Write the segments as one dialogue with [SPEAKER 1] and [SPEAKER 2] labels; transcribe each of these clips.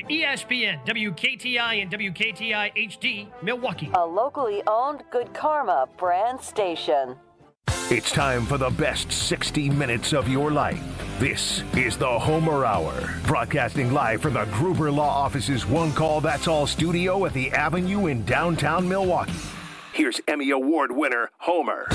[SPEAKER 1] ESPN, WKTI, and WKTI HD, Milwaukee.
[SPEAKER 2] A locally owned Good Karma brand station.
[SPEAKER 3] It's time for the best 60 minutes of your life. This is the Homer Hour, broadcasting live from the Gruber Law Office's One Call That's All studio at the Avenue in downtown Milwaukee. Here's Emmy Award winner, Homer.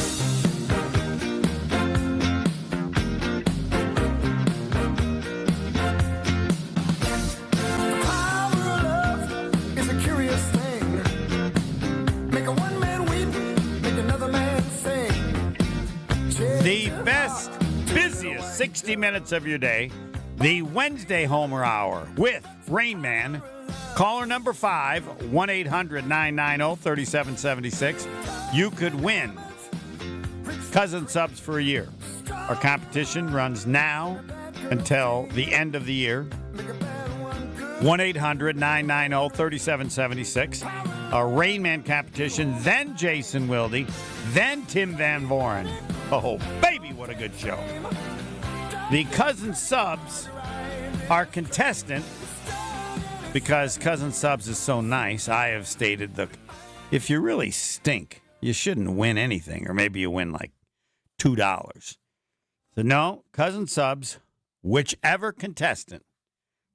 [SPEAKER 4] The best, busiest 60 minutes of your day, the Wednesday Homer Hour with Rainman. Caller number 5, 1-800-990-3776. You could win Cousin Subs for a year. Our competition runs now until the end of the year. 1-800-990-3776. A Rainman competition, then Jason Wilde, then Tim Van Vooren. Oh, baby, what a good show. The Cousin Subs are contestant because Cousin Subs is so nice. I have stated that if you really stink, you shouldn't win anything, or maybe you win like $2. So no, Cousin Subs, whichever contestant,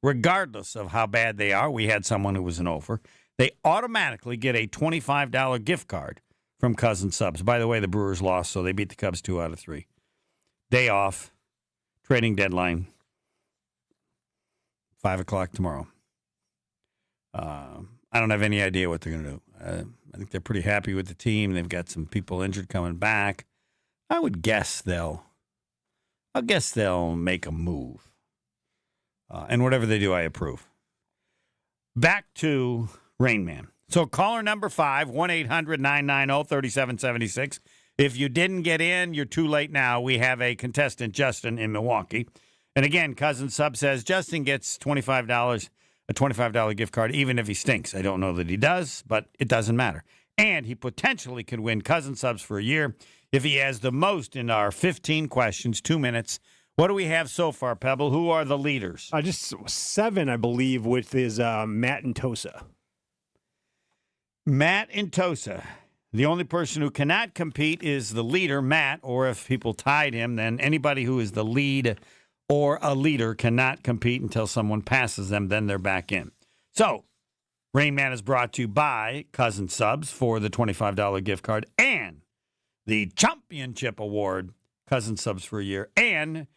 [SPEAKER 4] regardless of how bad they are, we had someone who was an offer, they automatically get a $25 gift card from Cousin Subs. By the way, the Brewers lost, so they beat the Cubs 2 out of 3. Day off, trading deadline, 5 o'clock tomorrow. I don't have any idea what they're going to do. I think they're pretty happy with the team. They've got some people injured coming back. I would guess they'll make a move. And whatever they do, I approve. Back to Rainman. So caller number 5, 1-800-990-3776. If you didn't get in, you're too late now. We have a contestant, Justin, in Milwaukee. And again, Cousin Sub says Justin gets $25, a $25 gift card, even if he stinks. I don't know that he does, but it doesn't matter. And he potentially could win Cousin Subs for a year if he has the most in our 15 questions, 2 minutes. What do we have so far, Pebble? Who are the leaders?
[SPEAKER 5] Just 7, I believe, with his Matt and Tosa.
[SPEAKER 4] Matt and Tosa. The only person who cannot compete is the leader, Matt, or if people tied him, then anybody who is the lead or a leader cannot compete until someone passes them, then they're back in. So, Rainman is brought to you by Cousin Subs for the $25 gift card and the Championship Award, Cousin Subs for a year. And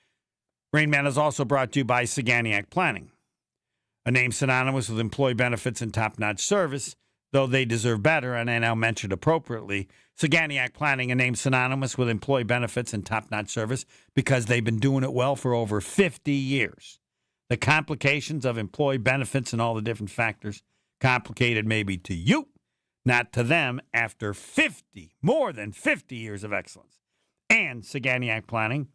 [SPEAKER 4] Rainman is also brought to you by Saganiac Planning, a name synonymous with employee benefits and top-notch service, though they deserve better, and I now mentioned appropriately. Saganiac Planning, a name synonymous with employee benefits and top-notch service because they've been doing it well for over 50 years. The complications of employee benefits and all the different factors, complicated maybe to you, not to them, after more than 50 years of excellence. And Saganiac Planning,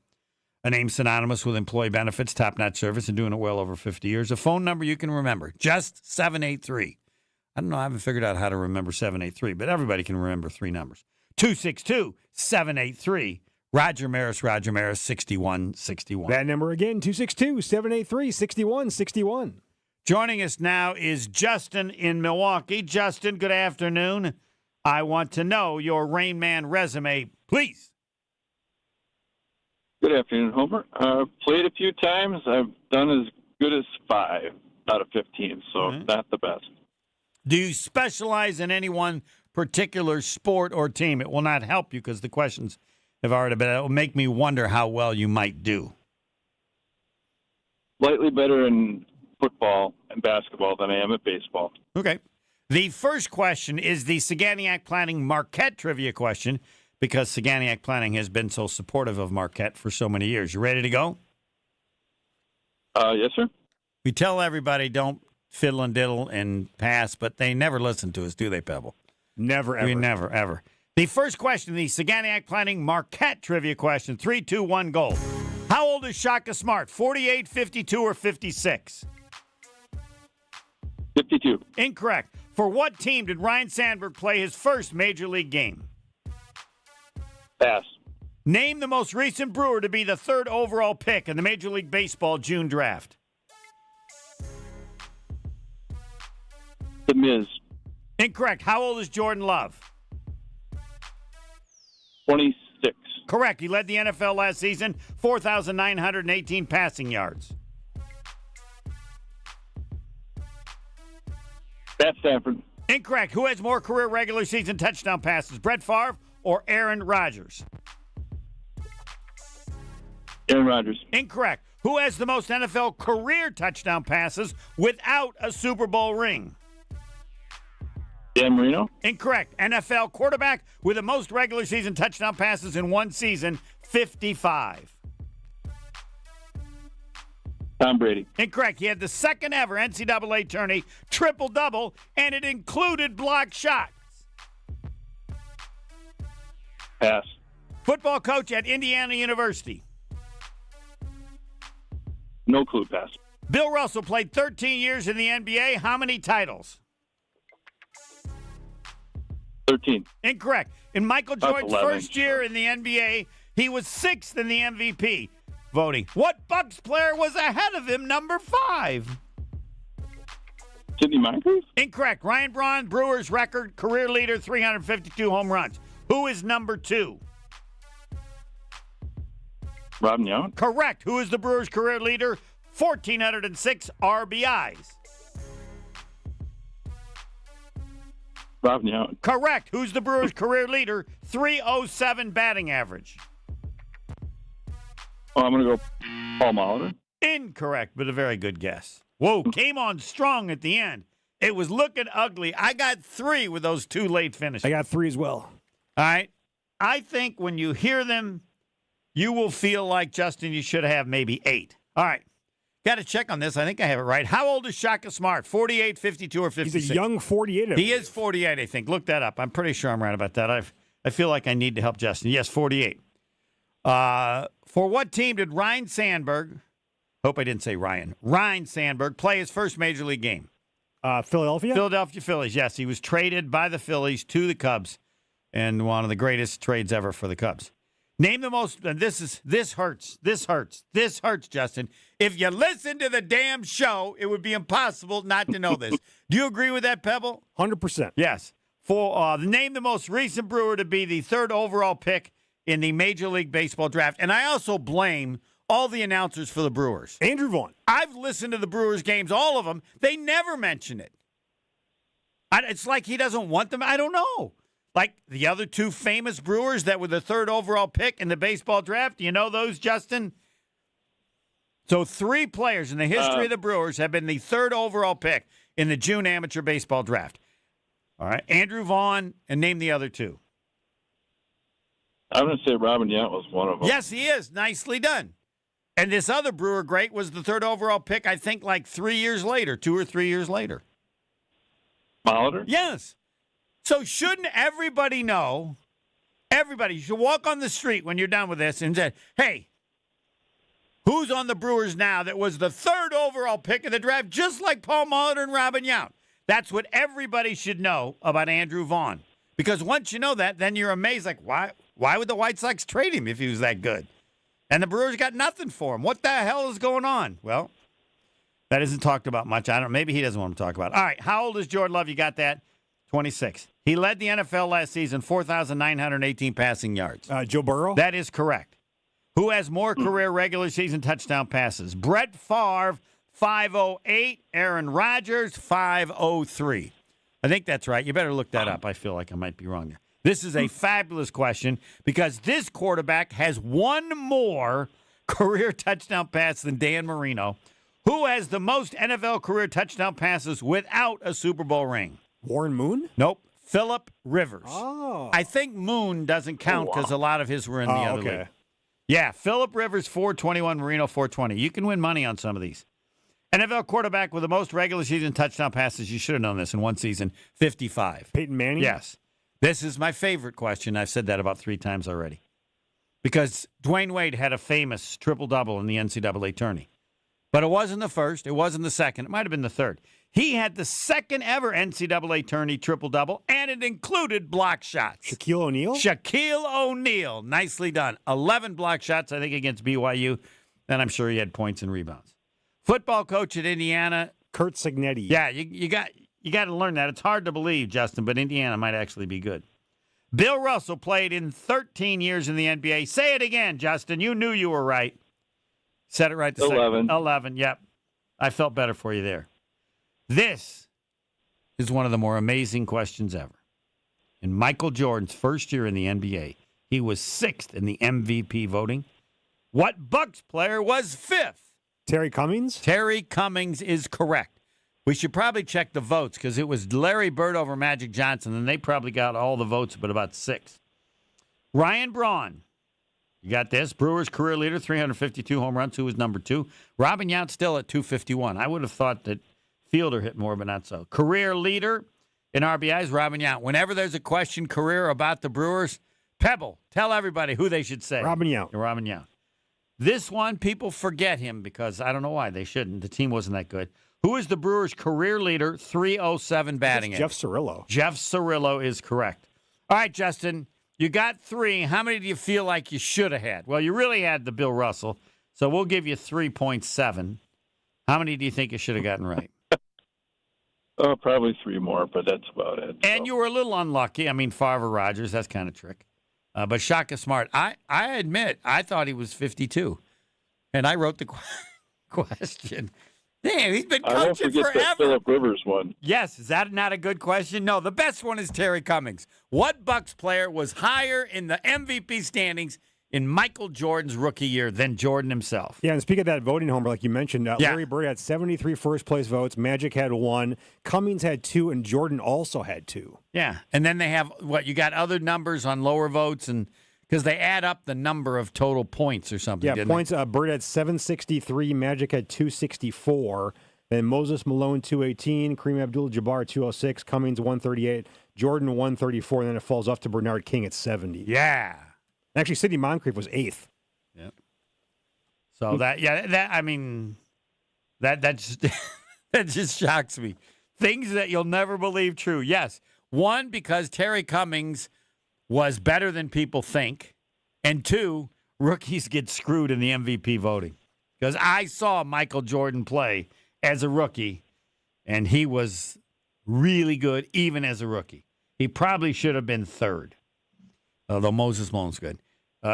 [SPEAKER 4] a name synonymous with employee benefits, top-notch service, and doing it well over 50 years. A phone number you can remember, just 783. I don't know, I haven't figured out how to remember 783, but everybody can remember 3 numbers. 262-783. Roger Maris, 6161.
[SPEAKER 5] That number again, 262-783-6161.
[SPEAKER 4] Joining us now is Justin in Milwaukee. Justin, good afternoon. I want to know your Rainman resume, please.
[SPEAKER 6] Good afternoon, Homer. Played a few times. I've done as good as 5 out of 15, so not the best.
[SPEAKER 4] Do you specialize in any one particular sport or team? It will not help you because the questions have already been. It will make me wonder how well you might do.
[SPEAKER 6] Slightly better in football and basketball than I am at baseball.
[SPEAKER 4] Okay. The first question is the Saganiac Planning Marquette trivia question because Saganiac Planning has been so supportive of Marquette for so many years. You ready to go?
[SPEAKER 6] Yes, sir.
[SPEAKER 4] We tell everybody don't fiddle and diddle and pass, but they never listen to us, do they, Pebble?
[SPEAKER 5] Never, ever.
[SPEAKER 4] We never, ever. The first question, the Saganiac Planning Marquette trivia question, 3, 2, 1, go. How old is Shaka Smart, 48, 52, or 56?
[SPEAKER 6] 52.
[SPEAKER 4] Incorrect. For what team did Ryan Sandberg play his first Major League game?
[SPEAKER 6] Pass.
[SPEAKER 4] Name the most recent Brewer to be the 3rd overall pick in the Major League Baseball June draft.
[SPEAKER 6] The Miz.
[SPEAKER 4] Incorrect. How old is Jordan Love?
[SPEAKER 6] 26.
[SPEAKER 4] Correct. He led the NFL last season, 4,918 passing yards.
[SPEAKER 6] Pat Stafford.
[SPEAKER 4] Incorrect. Who has more career regular season touchdown passes, Brett Favre or Aaron Rodgers?
[SPEAKER 6] Aaron Rodgers.
[SPEAKER 4] Incorrect. Who has the most NFL career touchdown passes without a Super Bowl ring?
[SPEAKER 6] Dan Marino.
[SPEAKER 4] Incorrect. NFL quarterback with the most regular season touchdown passes in one season, 55.
[SPEAKER 6] Tom Brady.
[SPEAKER 4] Incorrect. He had the second ever NCAA tourney triple-double, and it included blocked shots.
[SPEAKER 6] Pass.
[SPEAKER 4] Football coach at Indiana University.
[SPEAKER 6] No clue. Pass.
[SPEAKER 4] Bill Russell played 13 years in the NBA. How many titles?
[SPEAKER 6] 13.
[SPEAKER 4] Incorrect. In Michael
[SPEAKER 6] That's
[SPEAKER 4] Jordan's
[SPEAKER 6] 11.
[SPEAKER 4] first year in the NBA, he was sixth in the MVP voting. What Bucks player was ahead of him, number 5?
[SPEAKER 6] Sidney Moncrief.
[SPEAKER 4] Incorrect. Ryan Braun, Brewers record, career leader, 352 home runs. Who is number 2?
[SPEAKER 6] Robin Yount.
[SPEAKER 4] Correct. Who is the Brewers career leader? 1,406 RBIs.
[SPEAKER 6] Robin Yount.
[SPEAKER 4] Correct. Who's the Brewers career leader? 307 batting average.
[SPEAKER 6] Oh, I'm going to go Paul Molitor.
[SPEAKER 4] Incorrect, but a very good guess. Whoa, came on strong at the end. It was looking ugly. I got 3 with those 2 late finishes.
[SPEAKER 5] I got 3 as well.
[SPEAKER 4] All right. I think when you hear them, you will feel like, Justin, you should have maybe 8. All right. Got to check on this. I think I have it right. How old is Shaka Smart? 48, 52, or 56?
[SPEAKER 5] He's a young 48.
[SPEAKER 4] He is 48, I think. Look that up. I'm pretty sure I'm right about that. I feel like I need to help Justin. Yes, 48. For what team did Ryne Sandberg, hope I didn't say Ryan, Ryne Sandberg play his first Major League game?
[SPEAKER 5] Philadelphia?
[SPEAKER 4] Philadelphia Phillies, yes. He was traded by the Phillies to the Cubs, and one of the greatest trades ever for the Cubs. Name the most, and this hurts, Justin. If you listen to the damn show, it would be impossible not to know this. Do you agree with that, Pebble?
[SPEAKER 5] 100%.
[SPEAKER 4] Yes. For name the most recent Brewer to be the 3rd overall pick in the Major League Baseball draft. And I also blame all the announcers for the Brewers.
[SPEAKER 5] Andrew Vaughn.
[SPEAKER 4] I've listened to the Brewers games, all of them. They never mention it. It's like he doesn't want them. I don't know. Like the other 2 famous Brewers that were the 3rd overall pick in the baseball draft. Do you know those, Justin? So 3 players in the history of the Brewers have been the 3rd overall pick in the June amateur baseball draft. All right. Andrew Vaughn, and name the other 2.
[SPEAKER 6] I'm going to say Robin Yount was one of them.
[SPEAKER 4] Yes, he is. Nicely done. And this other Brewer great was the 3rd overall pick, I think, like 3 years later, 2 or 3 years later.
[SPEAKER 6] Molitor?
[SPEAKER 4] Yes. So shouldn't everybody know, you should walk on the street when you're done with this and say, hey, who's on the Brewers now that was the 3rd overall pick of the draft, just like Paul Molitor and Robin Yount? That's what everybody should know about Andrew Vaughn. Because once you know that, then you're amazed, like, why would the White Sox trade him if he was that good? And the Brewers got nothing for him. What the hell is going on? Well, that isn't talked about much. Maybe he doesn't want to talk about it. All right, how old is Jordan Love? You got that? 26. He led the NFL last season, 4,918 passing yards.
[SPEAKER 5] Joe Burrow?
[SPEAKER 4] That is correct. Who has more career regular season touchdown passes? Brett Favre, 508. Aaron Rodgers, 503. I think that's right. You better look that up. I feel like I might be wrong there. This is a fabulous question because this quarterback has one more career touchdown pass than Dan Marino. Who has the most NFL career touchdown passes without a Super Bowl ring?
[SPEAKER 5] Warren Moon?
[SPEAKER 4] Nope. Phillip Rivers.
[SPEAKER 5] Oh.
[SPEAKER 4] I think Moon doesn't count because a lot of his were in the other league. Yeah, Phillip Rivers, 421, Marino, 420. You can win money on some of these. NFL quarterback with the most regular season touchdown passes, you should have known this in one season, 55.
[SPEAKER 5] Peyton Manning?
[SPEAKER 4] Yes. This is my favorite question. I've said that about 3 times already. Because Dwayne Wade had a famous triple-double in the NCAA tourney. But it wasn't the first. It wasn't the second. It might have been the third. He had the second ever NCAA tourney triple-double, and it included block shots.
[SPEAKER 5] Shaquille O'Neal?
[SPEAKER 4] Shaquille O'Neal. Nicely done. 11 block shots, I think, against BYU. And I'm sure he had points and rebounds. Football coach at Indiana.
[SPEAKER 5] Kurt Signetti.
[SPEAKER 4] Yeah, you got You got to learn that. It's hard to believe, Justin, but Indiana might actually be good. Bill Russell played in 13 years in the NBA. Say it again, Justin. You knew you were right. Said it right the
[SPEAKER 6] 11.
[SPEAKER 4] second. 11, yep. I felt better for you there. This is one of the more amazing questions ever. In Michael Jordan's first year in the NBA, he was 6th in the MVP voting. What Bucks player was 5th?
[SPEAKER 5] Terry Cummings?
[SPEAKER 4] Terry Cummings is correct. We should probably check the votes because it was Larry Bird over Magic Johnson, and they probably got all the votes, but about 6. Ryan Braun. You got this. Brewers career leader, 352 home runs. Who was number 2? Robin Yount still at 251. I would have thought that Fielder hit more, but not so. Career leader in RBIs, Robin Yount. Whenever there's a question, career about the Brewers, Pebble, tell everybody who they should say.
[SPEAKER 5] Robin Yount.
[SPEAKER 4] Robin Yount. This one, people forget him because I don't know why they shouldn't. The team wasn't that good. Who is the Brewers' career leader, 307 batting
[SPEAKER 5] Jeff Cirillo.
[SPEAKER 4] Jeff Cirillo is correct. All right, Justin, you got 3. How many do you feel like you should have had? Well, you really had the Bill Russell, so we'll give you 3.7. How many do you think you should have gotten right?
[SPEAKER 6] Oh, probably 3 more, but that's about it.
[SPEAKER 4] And you were a little unlucky. I mean, Favre Rogers, that's kind of trick. But Shaka Smart, I admit, I thought he was 52. And I wrote the question. Damn, he's been coaching forever.
[SPEAKER 6] That Phillip Rivers one.
[SPEAKER 4] Yes, is that not a good question? No, the best one is Terry Cummings. What Bucks player was higher in the MVP standings in Michael Jordan's rookie year than Jordan himself?
[SPEAKER 5] Yeah, and speaking of that voting homer, like you mentioned, Larry Bird had 73 first-place votes. Magic had 1. Cummings had 2, and Jordan also had 2.
[SPEAKER 4] Yeah, and then they have, you got other numbers on lower votes, and because they add up the number of total points or something.
[SPEAKER 5] Yeah, points. Bird had 763. Magic had 264. Then Moses Malone, 218. Kareem Abdul-Jabbar, 206. Cummings, 138. Jordan, 134. And then it falls off to Bernard King at 70.
[SPEAKER 4] Yeah.
[SPEAKER 5] Actually, Sidney Moncrief was 8th.
[SPEAKER 4] Yep. So that just, that just shocks me. Things that you'll never believe true. Yes. 1, because Terry Cummings was better than people think. And 2, rookies get screwed in the MVP voting. Because I saw Michael Jordan play as a rookie, and he was really good even as a rookie. He probably should have been 3rd, although Moses Malone's good.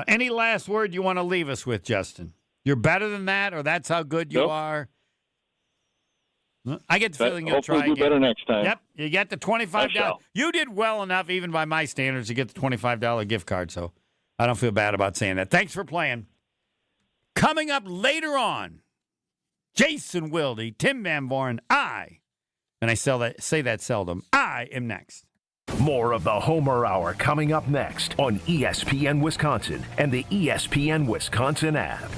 [SPEAKER 4] Any last word you want to leave us with, Justin? You're better than that, or that's how good you are? I get the feeling you'll try again.
[SPEAKER 6] Hopefully do better next time.
[SPEAKER 4] Yep, you get the $25. You did well enough, even by my standards, to get the $25 gift card, so I don't feel bad about saying that. Thanks for playing. Coming up later on, Jason Wilde, Tim Van Vooren, and I say that seldom, I am next.
[SPEAKER 3] More of the Homer Hour coming up next on ESPN Wisconsin and the ESPN Wisconsin app.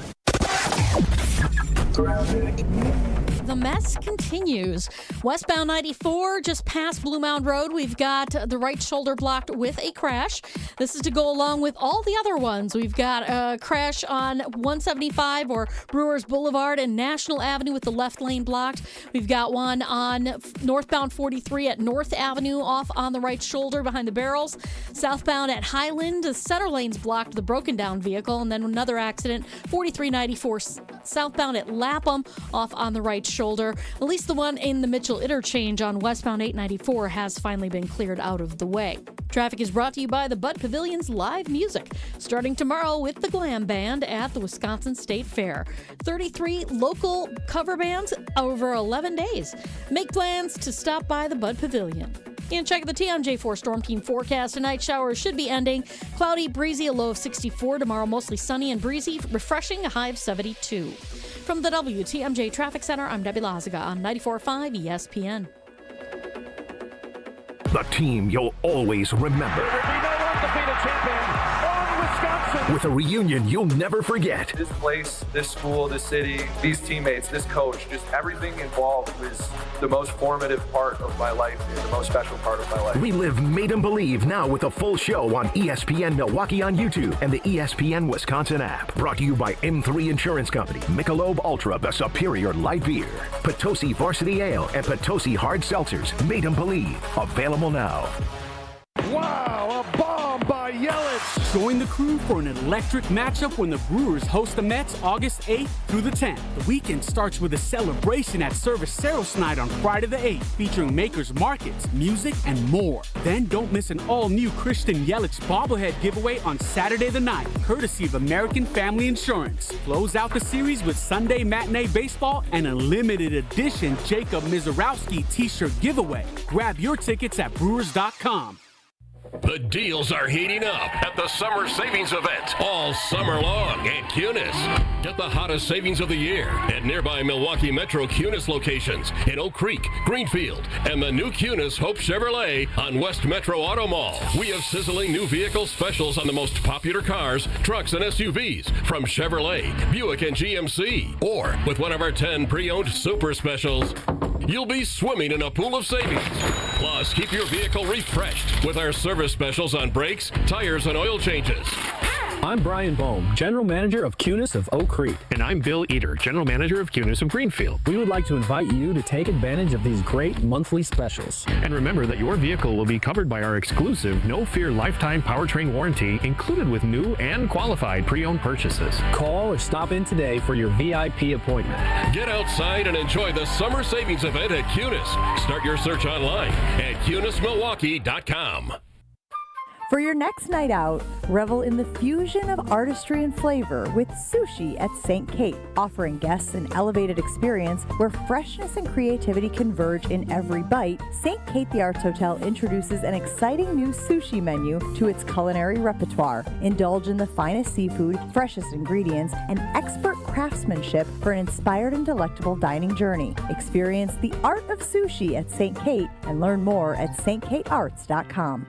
[SPEAKER 7] The mess continues. Westbound 94, just past Blue Mound Road, we've got the right shoulder blocked with a crash. This is to go along with all the other ones. We've got a crash on 175 or Brewers Boulevard and National Avenue with the left lane blocked. We've got one on northbound 43 at North Avenue off on the right shoulder behind the barrels. Southbound at Highland, the center lane's blocked with a broken down vehicle. And then another accident, 4394 southbound at Lapham off on the right shoulder. At least the one in the Mitchell interchange on westbound 894 has finally been cleared out of the way. Traffic is brought to you by the Bud Pavilion's live music, starting tomorrow with the Glam Band at the Wisconsin State Fair. 33 local cover bands over 11 days. Make plans to stop by the Bud Pavilion. And check the TMJ4 Storm Team forecast. Tonight, showers should be ending. Cloudy, breezy, a low of 64. Tomorrow, mostly sunny and breezy, refreshing, a high of 72. From the WTMJ Traffic Center, I'm Debbie Lazaga on 94.5 ESPN.
[SPEAKER 3] The team you'll always remember.
[SPEAKER 8] There will be no undefeated champion on Wisconsin.
[SPEAKER 3] With a reunion you'll never forget.
[SPEAKER 9] This place, this school, this city, these teammates, this coach, just everything involved was the most formative part of my life and the most special part of my life.
[SPEAKER 3] Relive Made 'em Believe now with a full show on ESPN Milwaukee on YouTube and the ESPN Wisconsin app. Brought to you by M3 Insurance Company, Michelob Ultra, the superior light beer, Potosi Varsity Ale, and Potosi Hard Seltzers. Made 'em Believe. Available now.
[SPEAKER 8] Wow, a bomb by Yelich.
[SPEAKER 10] Join the crew for an electric matchup when the Brewers host the Mets August 8th through the 10th. The weekend starts with a celebration at Cerveceros Night on Friday the 8th, featuring makers markets, music, and more. Then don't miss an all-new Christian Yelich bobblehead giveaway on Saturday the 9th, courtesy of American Family Insurance. Close out the series with Sunday matinee baseball and a limited edition Jacob Mizorowski t-shirt giveaway. Grab your tickets at Brewers.com.
[SPEAKER 11] The deals are heating up at the Summer Savings Event all summer long at Cunis. Get the hottest savings of the year at nearby Milwaukee Metro Cunis locations in Oak Creek, Greenfield, and the new Cunis Hope Chevrolet on West Metro Auto Mall. We have sizzling new vehicle specials on the most popular cars, trucks, and SUVs from Chevrolet, Buick, and GMC. Or with one of our 10 pre-owned super specials, you'll be swimming in a pool of savings. Plus, keep your vehicle refreshed with our service specials on brakes, tires, and oil changes.
[SPEAKER 12] I'm Brian Bohm, General Manager of Cunis of Oak Creek.
[SPEAKER 13] And I'm Bill Eater, General Manager of Cunis of Greenfield.
[SPEAKER 12] We would like to invite you to take advantage of these great monthly specials.
[SPEAKER 13] And remember that your vehicle will be covered by our exclusive No Fear Lifetime Powertrain Warranty included with new and qualified pre-owned purchases.
[SPEAKER 12] Call or stop in today for your VIP appointment.
[SPEAKER 11] Get outside and enjoy the Summer Savings Event at Cunis. Start your search online at CunisMilwaukee.com.
[SPEAKER 14] For your next night out, revel in the fusion of artistry and flavor with Sushi at St. Kate, offering guests an elevated experience where freshness and creativity converge in every bite. St. Kate the Arts Hotel introduces an exciting new sushi menu to its culinary repertoire. Indulge in the finest seafood, freshest ingredients, and expert craftsmanship for an inspired and delectable dining journey. Experience the art of sushi at St. Kate and learn more at stkatearts.com.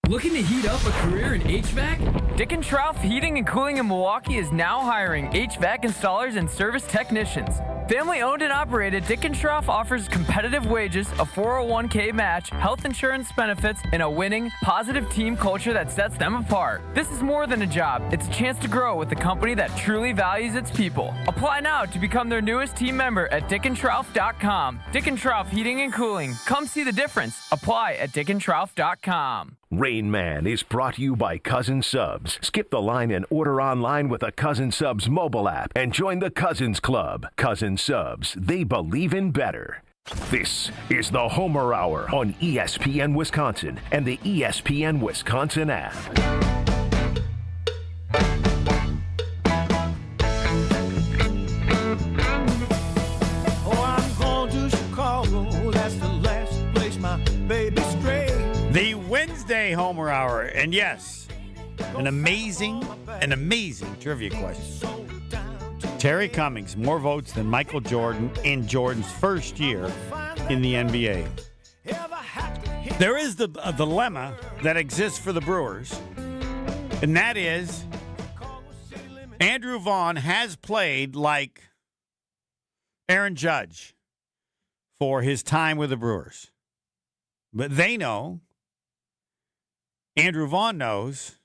[SPEAKER 15] Looking to heat up a career in HVAC? Dick & Trough Heating and Cooling in Milwaukee is now hiring HVAC installers and service technicians. Family owned and operated, Dick & Trough offers competitive wages, a 401k match, health insurance benefits, and a winning, positive team culture that sets them apart. This is more than a job. It's a chance to grow with a company that truly values its people. Apply now to become their newest team member at dickandtrough.com. Dick & Trough Heating and Cooling. Come see the difference. Apply at dickandtrough.com.
[SPEAKER 3] Rainman is brought to you by Cousin Subs. Skip the line and order online with a Cousin Subs mobile app and join the Cousins Club. Cousin Subs, they believe in better. This is the Homer Hour on ESPN Wisconsin and the ESPN Wisconsin app.
[SPEAKER 8] Oh, I'm going to Chicago. That's the last place my baby strayed.
[SPEAKER 4] The Wednesday Homer Hour. And yes, an amazing trivia question. Terry Cummings, more votes than Michael Jordan in Jordan's first year in the NBA. There is a dilemma that exists for the Brewers, and that is Andrew Vaughn has played like Aaron Judge for his time with the Brewers. But they know, Andrew Vaughn knows,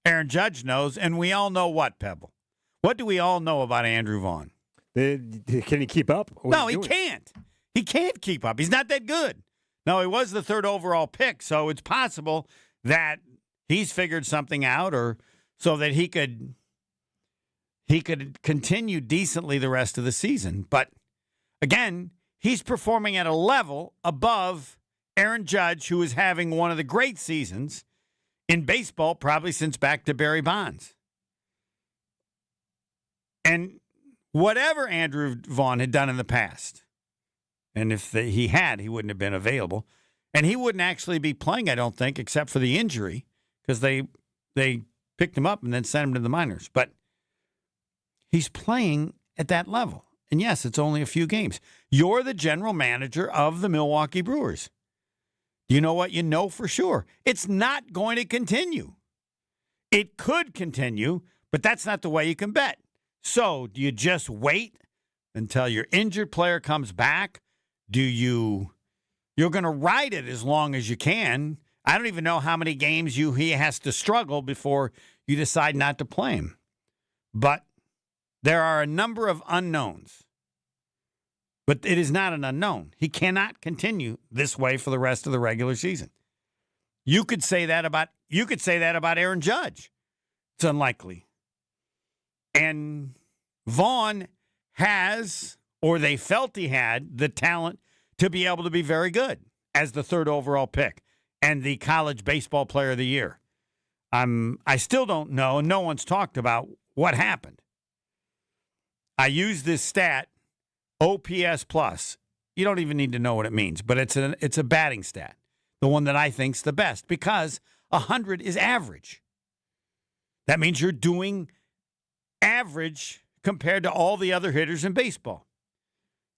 [SPEAKER 4] Aaron Judge knows, and we all know what, Pebble? What do we all know about Andrew Vaughn?
[SPEAKER 5] Can he keep up?
[SPEAKER 4] No, he can't. He can't keep up. He's not that good. No, he was the third overall pick, so it's possible that he's figured something out, or so that he could continue decently the rest of the season. But again, he's performing at a level above Aaron Judge, who is having one of the great seasons in baseball, probably since back to Barry Bonds. And whatever Andrew Vaughn had done in the past, and if he had, he wouldn't have been available. And he wouldn't actually be playing, I don't think, except for the injury, because they picked him up and then sent him to the minors. But he's playing at that level. And yes, it's only a few games. You're the general manager of the Milwaukee Brewers. You know what you know for sure? It's not going to continue. It could continue, but that's not the way you can bet. So do you just wait until your injured player comes back? You're going to ride it as long as you can. I don't even know how many games he has to struggle before you decide not to play him. But there are a number of unknowns. But it is not an unknown. He cannot continue this way for the rest of the regular season. You could say that about Aaron Judge. It's unlikely. And Vaughn has, or they felt he had, the talent to be able to be very good as the 3rd overall pick and the college baseball player of the year. I still don't know, and no one's talked about what happened. I use this stat, OPS plus. You don't even need to know what it means, but it's a batting stat, the one that I think's the best, because 100 is average. That means you're doing average compared to all the other hitters in baseball.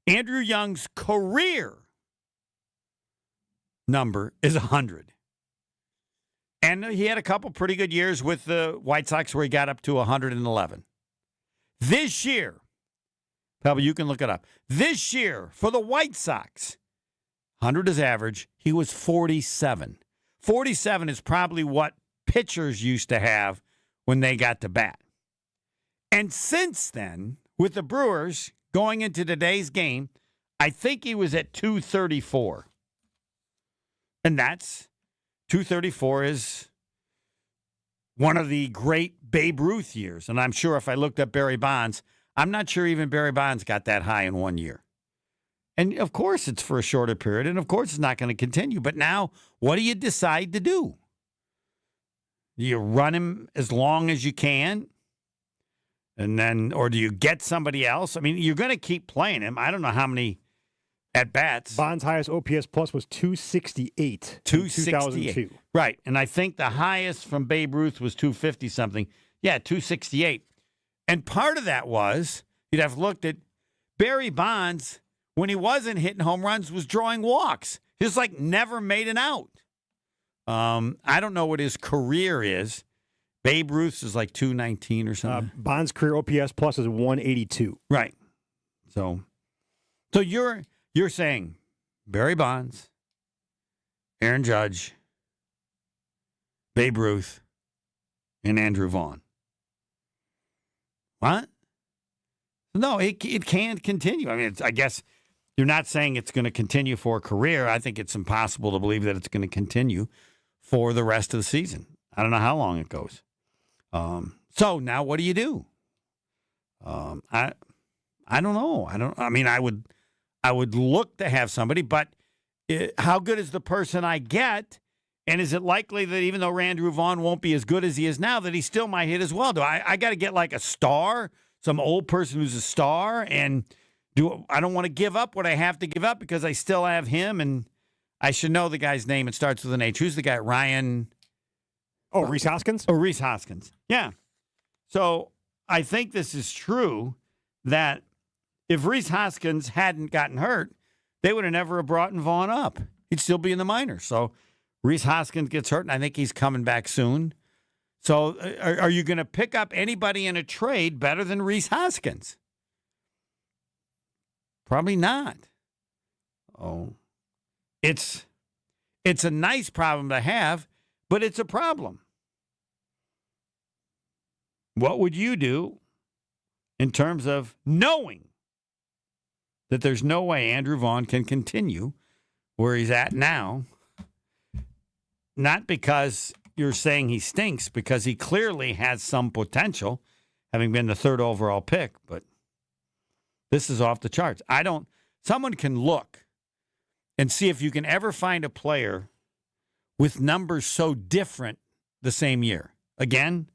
[SPEAKER 4] Andrew Young's career number is 100. And he had a couple pretty good years with the White Sox where he got up to 111. This year, Pebble, you can look it up. This year, for the White Sox, 100 is average. He was 47. 47 is probably what pitchers used to have when they got to bat. And since then, with the Brewers going into today's game, I think he was at 234. And that's 234 is one of the great Babe Ruth years. And I'm sure if I looked up Barry Bonds, I'm not sure even Barry Bonds got that high in 1 year. And, of course, it's for a shorter period, and, of course, it's not going to continue. But now, what do you decide to do? Do you run him as long as you can? And then, or do you get somebody else? I mean, you're going to keep playing him. I don't know how many at-bats.
[SPEAKER 5] Bond's highest OPS plus was 268.
[SPEAKER 4] 268. Right. And I think the highest from Babe Ruth was 250-something. Yeah, 268. And part of that was, you'd have looked at Barry Bonds, when he wasn't hitting home runs, was drawing walks. He just, never made an out. I don't know what his career is. Babe Ruth's is 219 or something.
[SPEAKER 5] Bond's career OPS plus is 182.
[SPEAKER 4] Right. So you're saying Barry Bonds, Aaron Judge, Babe Ruth, and Andrew Vaughn. What? No, it can't continue. I mean, I guess you're not saying it's going to continue for a career. I think it's impossible to believe that it's going to continue for the rest of the season. I don't know how long it goes. So now what do you do? I don't know. I would look to have somebody, but how good is the person I get? And is it likely that even though Andrew Vaughn won't be as good as he is now, that he still might hit as well? Do I got to get a star, some old person who's a star, and I don't want to give up what I have to give up because I still have him, and I should know the guy's name. It starts with an H. Who's the guy? Ryan?
[SPEAKER 5] Oh, Rhys Hoskins?
[SPEAKER 4] Oh, Rhys Hoskins. Yeah. So I think this is true that if Rhys Hoskins hadn't gotten hurt, they would have never brought Vaughn up. He'd still be in the minors. So Rhys Hoskins gets hurt, and I think he's coming back soon. So are you going to pick up anybody in a trade better than Rhys Hoskins? Probably not. Oh, it's a nice problem to have, but it's a problem. What would you do in terms of knowing that there's no way Andrew Vaughn can continue where he's at now? Not because you're saying he stinks, because he clearly has some potential, having been the 3rd overall pick, but this is off the charts. Someone can look and see if you can ever find a player with numbers so different the same year. Again,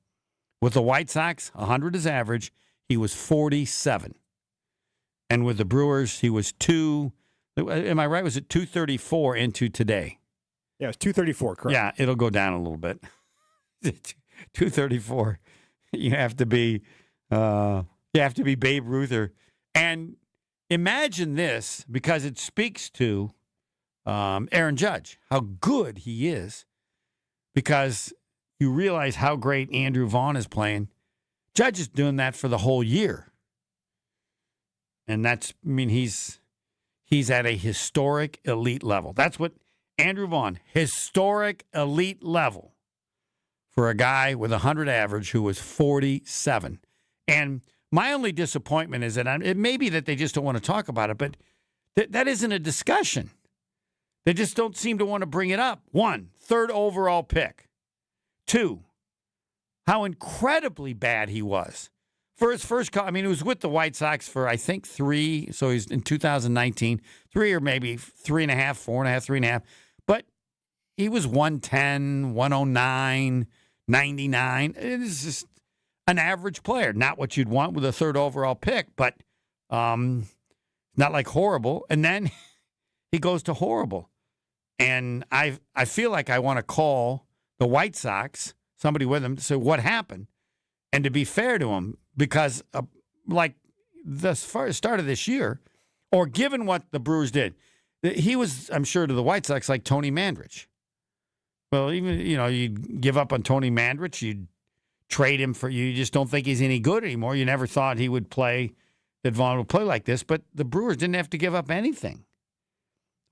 [SPEAKER 4] with the White Sox, 100 is average. He was 47. And with the Brewers, he was am I right? Was it 234 into today?
[SPEAKER 5] Yeah, it's 234, correct.
[SPEAKER 4] Yeah, it'll go down a little bit. 234. You have to be Babe Ruth. And imagine this, because it speaks to Aaron Judge, how good he is, because you realize how great Andrew Vaughn is playing. Judge is doing that for the whole year. And he's at a historic elite level. That's what Andrew Vaughn, historic elite level for a guy with 100 average who was 47. And my only disappointment is that it may be that they just don't want to talk about it, but that isn't a discussion. They just don't seem to want to bring it up. 1, third overall pick. 2, how incredibly bad he was. For his first call, I mean, he was with the White Sox for, I think, 3. So he's in 2019, 3 or maybe 3.5, 4.5, 3.5. But he was 110, 109, 99. It is just an average player. Not what you'd want with a third overall pick, but not like horrible. And then he goes to horrible. And I feel like I want to call the White Sox, somebody with him, to say what happened. And to be fair to him, because like the start of this year, or given what the Brewers did, he was, I'm sure, to the White Sox like Tony Mandrich. Well, even, you'd give up on Tony Mandrich, you'd trade him for, you just don't think he's any good anymore. You never thought he would play, that Vaughn would play like this, but the Brewers didn't have to give up anything.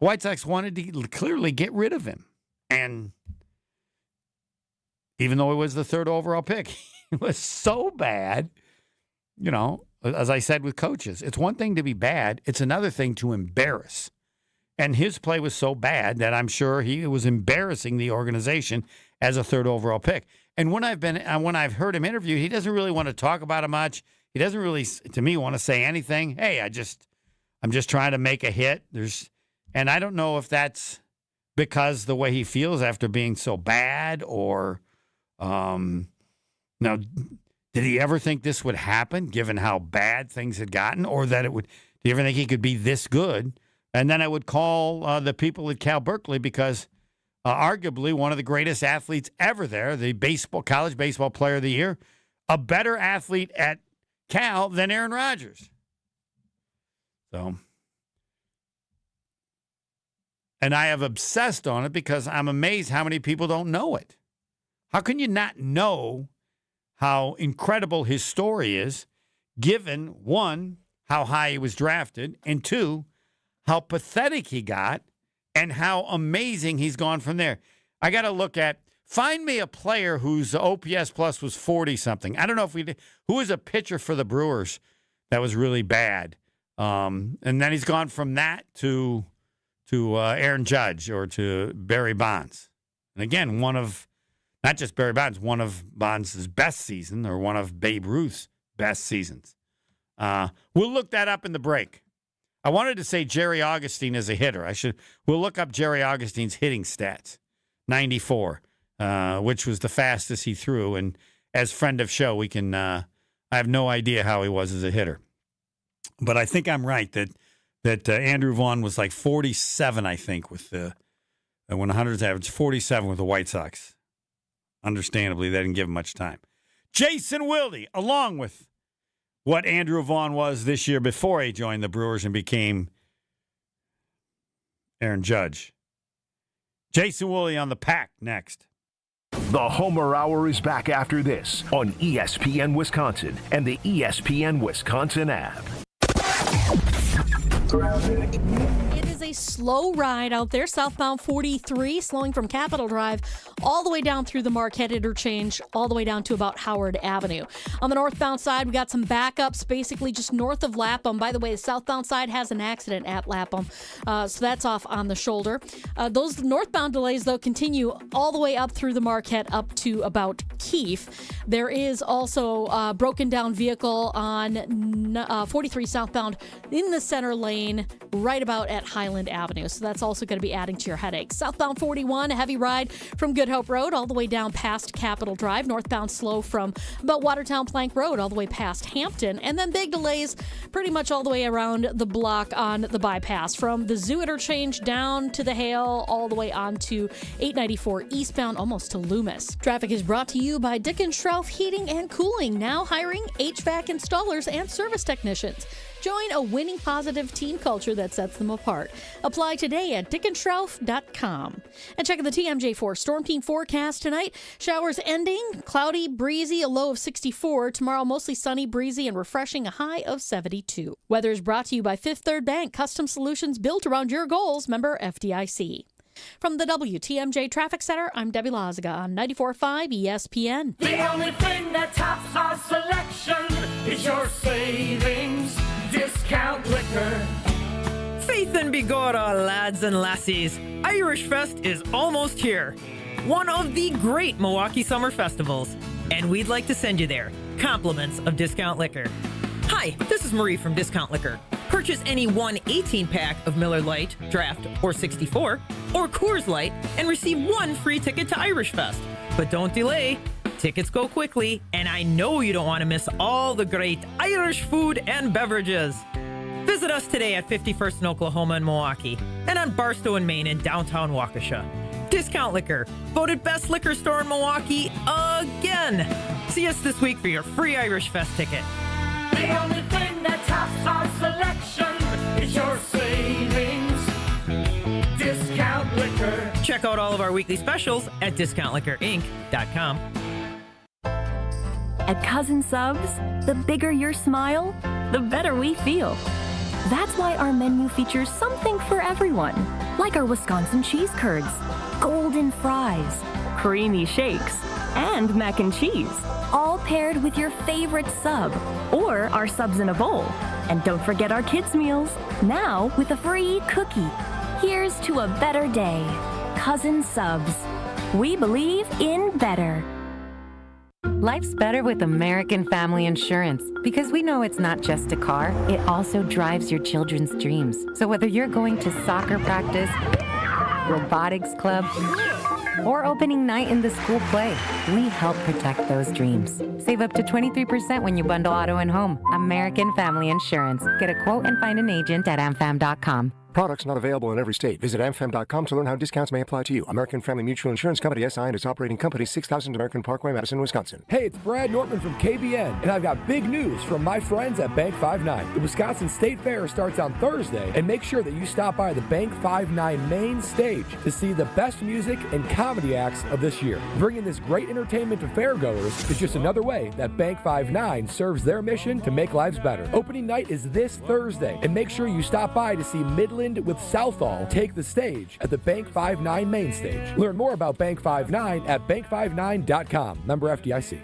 [SPEAKER 4] The White Sox wanted to clearly get rid of him. And even though it was the third overall pick, it was so bad. As I said with coaches, it's one thing to be bad. It's another thing to embarrass. And his play was so bad that I'm sure he was embarrassing the organization as a third overall pick. And when I've heard him interviewed, he doesn't really want to talk about it much. He doesn't really, to me, want to say anything. Hey, I'm just trying to make a hit. And I don't know if that's because the way he feels after being so bad, or now, did he ever think this would happen, given how bad things had gotten, or that it would? Do you ever think he could be this good? And then I would call the people at Cal Berkeley, because arguably one of the greatest athletes ever there, the college baseball player of the year, a better athlete at Cal than Aaron Rodgers. So, and I have obsessed on it because I'm amazed how many people don't know it. How can you not know how incredible his story is, given, 1, how high he was drafted, and 2, how pathetic he got, and how amazing he's gone from there. I got to find me a player whose OPS plus was 40-something. I don't know who was a pitcher for the Brewers that was really bad. And then he's gone from that to Aaron Judge or to Barry Bonds. And again, not just Barry Bonds, one of Bonds' best season, or one of Babe Ruth's best seasons. We'll look that up in the break. I wanted to say Jerry Augustine as a hitter. We'll look up Jerry Augustine's hitting stats. 94, which was the fastest he threw. And as friend of show, we can, I have no idea how he was as a hitter. But I think I'm right that Andrew Vaughn was like 47, I think, with when 100's average, 47 with the White Sox. Understandably, they didn't give him much time. Jason Wilde, along with what Andrew Vaughn was this year before he joined the Brewers and became Aaron Judge. Jason Wilde on the Pack next.
[SPEAKER 3] The Homer Hour is back after this on ESPN Wisconsin and the ESPN Wisconsin app.
[SPEAKER 7] It is a slow ride out there, southbound 43, slowing from Capitol Drive all the way down through the Marquette interchange, all the way down to about Howard Avenue. On the northbound side, we got some backups basically just north of Lapham. By the way, the southbound side has an accident at Lapham, so that's off on the shoulder. Those northbound delays, though, continue all the way up through the Marquette up to about Keefe. There is also a broken down vehicle on 43 southbound in the center lane, right about at Highland Avenue. So that's also going to be adding to your headaches. Southbound 41, a heavy ride from Good Hope Road all the way down past Capitol Drive. Northbound slow from about Watertown Plank Road all the way past Hampton. And then big delays pretty much all the way around the block on the bypass from the Zoo interchange down to the Hale all the way on to 894 eastbound almost to Loomis. Traffic is brought to you by Dickenschrauff Heating and Cooling, now hiring HVAC installers and service technicians. Join a winning positive team culture that sets them apart. Apply today at dickenschrauff.com. And check the TMJ4 Storm Team forecast tonight. Showers ending, cloudy, breezy, a low of 64. Tomorrow, mostly sunny, breezy, and refreshing, a high of 72. Weather is brought to you by Fifth Third Bank, custom solutions built around your goals. Member FDIC. From the WTMJ Traffic Center, I'm Debbie Lazaga on 94.5 ESPN.
[SPEAKER 8] The only thing that tops our selection is your savings discount liquor. Faith
[SPEAKER 16] Nathan Bigora, lads and lassies. Irish Fest is almost here. One of the great Milwaukee summer festivals. And we'd like to send you there. Compliments of Discount Liquor. Hi, this is Marie from Discount Liquor. Purchase any 1 18-pack of Miller Lite, Draft, or 64, or Coors Light, and receive 1 free ticket to Irish Fest. But don't delay. Tickets go quickly, and I know you don't want to miss all the great Irish food and beverages. Visit us today at 51st in Oklahoma and Milwaukee, and on Barstow and Main in downtown Waukesha. Discount Liquor, voted best liquor store in Milwaukee again. See us this week for your free Irish Fest ticket.
[SPEAKER 8] The only thing that tops our selection is your savings. Discount Liquor.
[SPEAKER 16] Check out all of our weekly specials at discountliquorinc.com.
[SPEAKER 17] At Cousin Subs, the bigger your smile, the better we feel. That's why our menu features something for everyone, like our Wisconsin cheese curds, golden fries, creamy shakes, and mac and cheese, all paired with your favorite sub, or our subs in a bowl. And don't forget our kids' meals, now with a free cookie. Here's to a better day. Cousin Subs. We believe in better.
[SPEAKER 18] Life's better with American Family Insurance because we know it's not just a car, it also drives your children's dreams. So whether you're going to soccer practice, robotics club, or opening night in the school play, we help protect those dreams. Save up to 23% when you bundle auto and home. American Family Insurance. Get a quote and find an agent at amfam.com.
[SPEAKER 19] Products not available in every state. Visit amfam.com to learn how discounts may apply to you. American Family Mutual Insurance Company, SI, and its operating company, 6000 American Parkway, Madison, Wisconsin.
[SPEAKER 20] Hey, it's Brad Nortman from KBN, and I've got big news from my friends at Bank 5-9. The Wisconsin State Fair starts on Thursday, and make sure that you stop by the Bank 5-9 main stage to see the best music and comedy acts of this year. Bringing this great entertainment to fairgoers is just another way that Bank 5-9 serves their mission to make lives better. Opening night is this Thursday, and make sure you stop by to see Midland with Southall take the stage at the Bank 5-9 main stage. Learn more about Bank 5-9 at bank59.com. Member FDIC.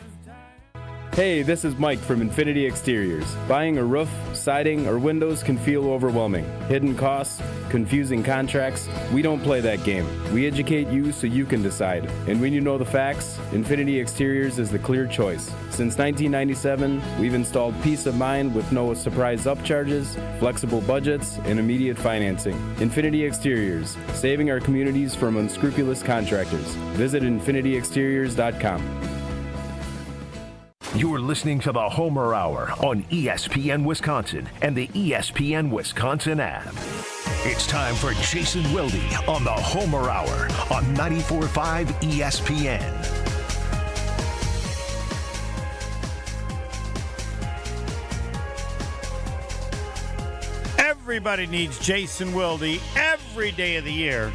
[SPEAKER 21] Hey, this is Mike from Infinity Exteriors. Buying a roof, siding, or windows can feel overwhelming. Hidden costs, confusing contracts. We don't play that game. We educate you so you can decide. And when you know the facts, Infinity Exteriors is the clear choice. Since 1997, we've installed peace of mind with no surprise upcharges, flexible budgets, and immediate financing. Infinity Exteriors, saving our communities from unscrupulous contractors. Visit infinityexteriors.com.
[SPEAKER 3] You're listening to the Homer Hour on ESPN Wisconsin and the ESPN Wisconsin app. It's time for Jason Wilde on the Homer Hour on 94.5 ESPN.
[SPEAKER 4] Everybody needs Jason Wilde every day of the year.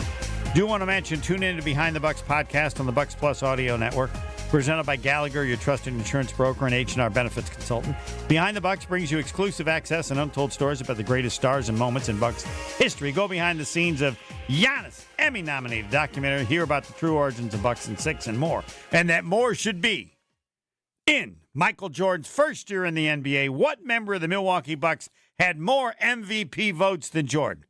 [SPEAKER 4] Do want to mention, tune in to Behind the Bucks podcast on the Bucks Plus Audio Network. Presented by Gallagher, your trusted insurance broker and H&R benefits consultant. Behind the Bucks brings you exclusive access and untold stories about the greatest stars and moments in Bucks history. Go behind the scenes of Giannis, Emmy-nominated documentary. Hear about the true origins of Bucks and Six and more. And that more should be in Michael Jordan's first year in the NBA. What member of the Milwaukee Bucks had more MVP votes than Jordan?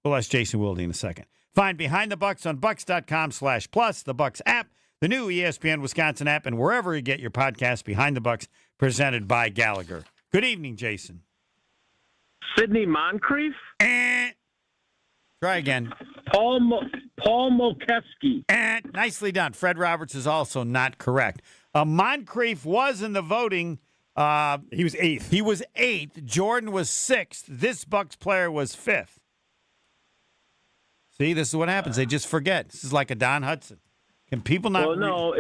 [SPEAKER 4] Well, that's Jason Wilde in a second. Find Behind the Bucks on bucks.com/plus, the Bucks app, the new ESPN Wisconsin app, and wherever you get your podcast. Behind the Bucks, presented by Gallagher. Good evening, Jason.
[SPEAKER 22] Sidney Moncrief?
[SPEAKER 4] Try again.
[SPEAKER 22] Paul Molkeski.
[SPEAKER 4] Nicely done. Fred Roberts is also not correct. Moncrief was in the voting.
[SPEAKER 5] He was eighth.
[SPEAKER 4] He was eighth. Jordan was sixth. This Bucks player was fifth. See, this is what happens. They just forget. This is like a Don Hudson. Can people not?
[SPEAKER 22] Well, no.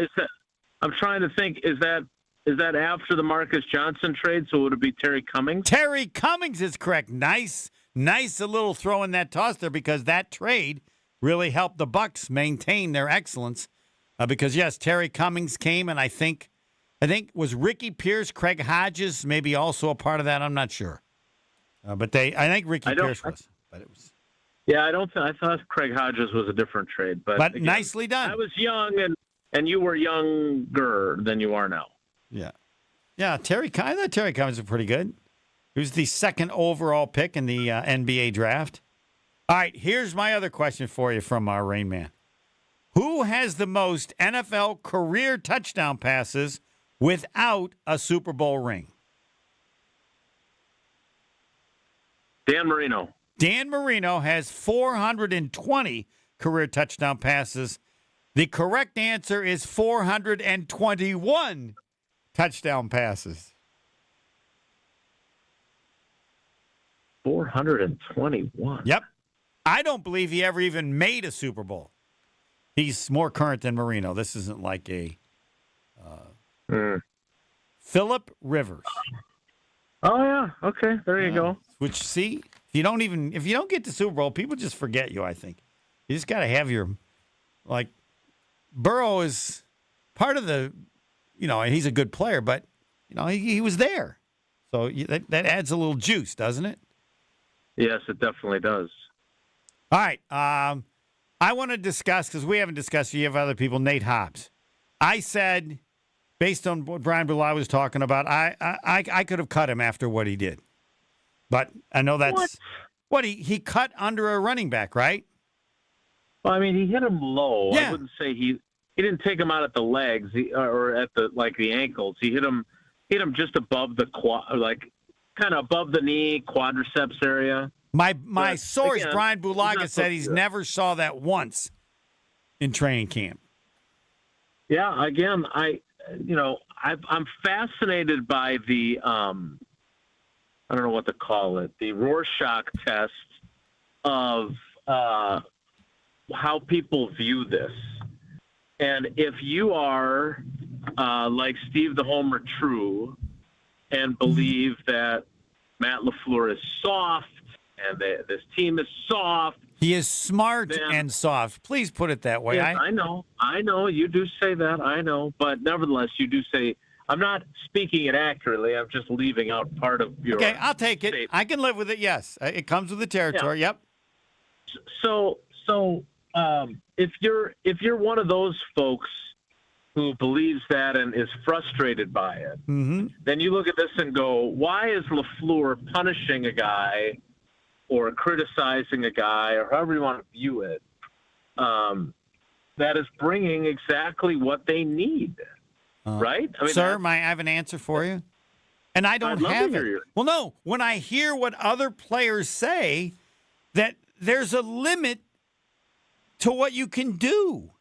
[SPEAKER 22] I'm trying to think. Is that after the Marcus Johnson trade? So would it be Terry Cummings?
[SPEAKER 4] Terry Cummings is correct. Nice a little throw in that toss there, because that trade really helped the Bucks maintain their excellence. Because yes, Terry Cummings came, and I think was Ricky Pierce, Craig Hodges, maybe also a part of that. I'm not sure, but I think Ricky Pierce was. But it was.
[SPEAKER 22] Yeah, I thought Craig Hodges was a different trade, but again,
[SPEAKER 4] nicely done.
[SPEAKER 22] I was young, and you were younger than you are now.
[SPEAKER 4] Yeah. I thought Terry Cummings was pretty good. He was the second overall pick in the NBA draft. All right, here's my other question for you from our Rainman. Who has the most NFL career touchdown passes without a Super Bowl ring?
[SPEAKER 22] Dan Marino.
[SPEAKER 4] Dan Marino has 420 career touchdown passes. The correct answer is 421 touchdown passes.
[SPEAKER 22] 421.
[SPEAKER 4] Yep. I don't believe he ever even made a Super Bowl. He's more current than Marino. This isn't like a Phillip Rivers.
[SPEAKER 22] Oh yeah. Okay. There you go.
[SPEAKER 4] Which, see, if you don't get to Super Bowl, people just forget you. I think you just got to have your, like, Burrow is part of the, he's a good player, but he was there, so that adds a little juice, doesn't it?
[SPEAKER 22] Yes, it definitely does.
[SPEAKER 4] All right. I want to discuss, because we haven't discussed, you have other people, Nate Hobbs. I said, based on what Brian Bulai was talking about, I could have cut him after what he did. But I know that's what he cut under a running back, right?
[SPEAKER 22] Well, I mean, he hit him low.
[SPEAKER 4] Yeah.
[SPEAKER 22] I wouldn't say he didn't take him out at the legs or at the ankles. He hit him just above the kind of above the knee, quadriceps area.
[SPEAKER 4] My source,
[SPEAKER 22] again,
[SPEAKER 4] Brian Bulaga, said he's never saw that once in training camp.
[SPEAKER 22] Yeah, again, I'm fascinated by the I don't know what to call it, the Rorschach test of how people view this. And if you are like Steve the Homer True and believe that Matt LaFleur is soft and this team is soft.
[SPEAKER 4] He is smart and soft. Please put it that way.
[SPEAKER 22] Yes, I know. You do say that. I know. But nevertheless, you do say, I'm not speaking it accurately. I'm just leaving out part of your.
[SPEAKER 4] Okay, I'll take it. Statement. I can live with it. Yes. It comes with the territory.
[SPEAKER 22] Yeah.
[SPEAKER 4] Yep.
[SPEAKER 22] So if you're one of those folks who believes that and is frustrated by it, then you look at this and go, why is LaFleur punishing a guy or criticizing a guy, or however you want to view it, that is bringing exactly what they need, right? I mean,
[SPEAKER 4] sir, I have an answer for you? And I don't have it. Well, no. When I hear what other players say, that there's a limit to what you can do.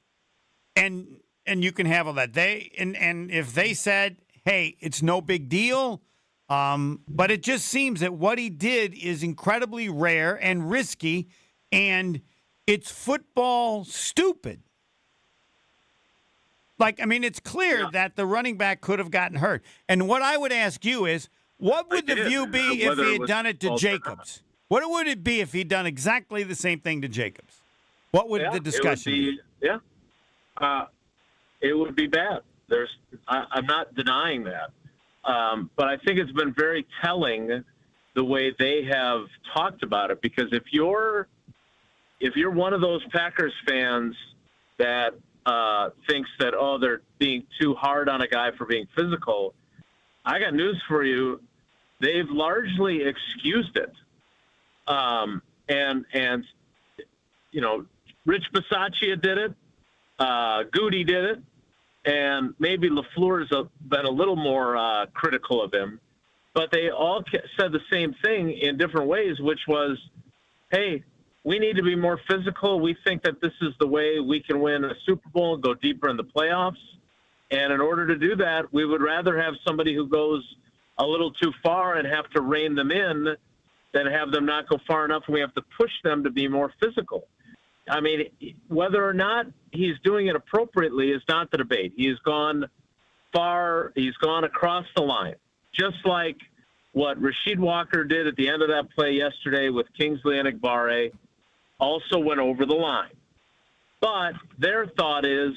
[SPEAKER 4] And you can have all that. And if they said, hey, it's no big deal, but it just seems that what he did is incredibly rare and risky, and it's football stupid. Like, I mean, it's clear that the running back could have gotten hurt. And what I would ask you is, what would the view be if he had done it to Jacobs? What would it be if he'd done exactly the same thing to Jacobs? What would the discussion be?
[SPEAKER 22] Yeah. It would be bad. I'm not denying that. But I think it's been very telling the way they have talked about it, because if you're one of those Packers fans that thinks that, they're being too hard on a guy for being physical, I got news for you. They've largely excused it. And Rich Bisaccia did it. Goody did it. And maybe LaFleur's been a little more critical of him. But they all said the same thing in different ways, which was, hey, we need to be more physical. We think that this is the way we can win a Super Bowl and go deeper in the playoffs. And in order to do that, we would rather have somebody who goes a little too far and have to rein them in than have them not go far enough, and we have to push them to be more physical. I mean, whether or not he's doing it appropriately is not the debate. He's gone far. He's gone across the line, just like what Rasheed Walker did at the end of that play yesterday with Kingsley Enagbare, also went over the line. But their thought is,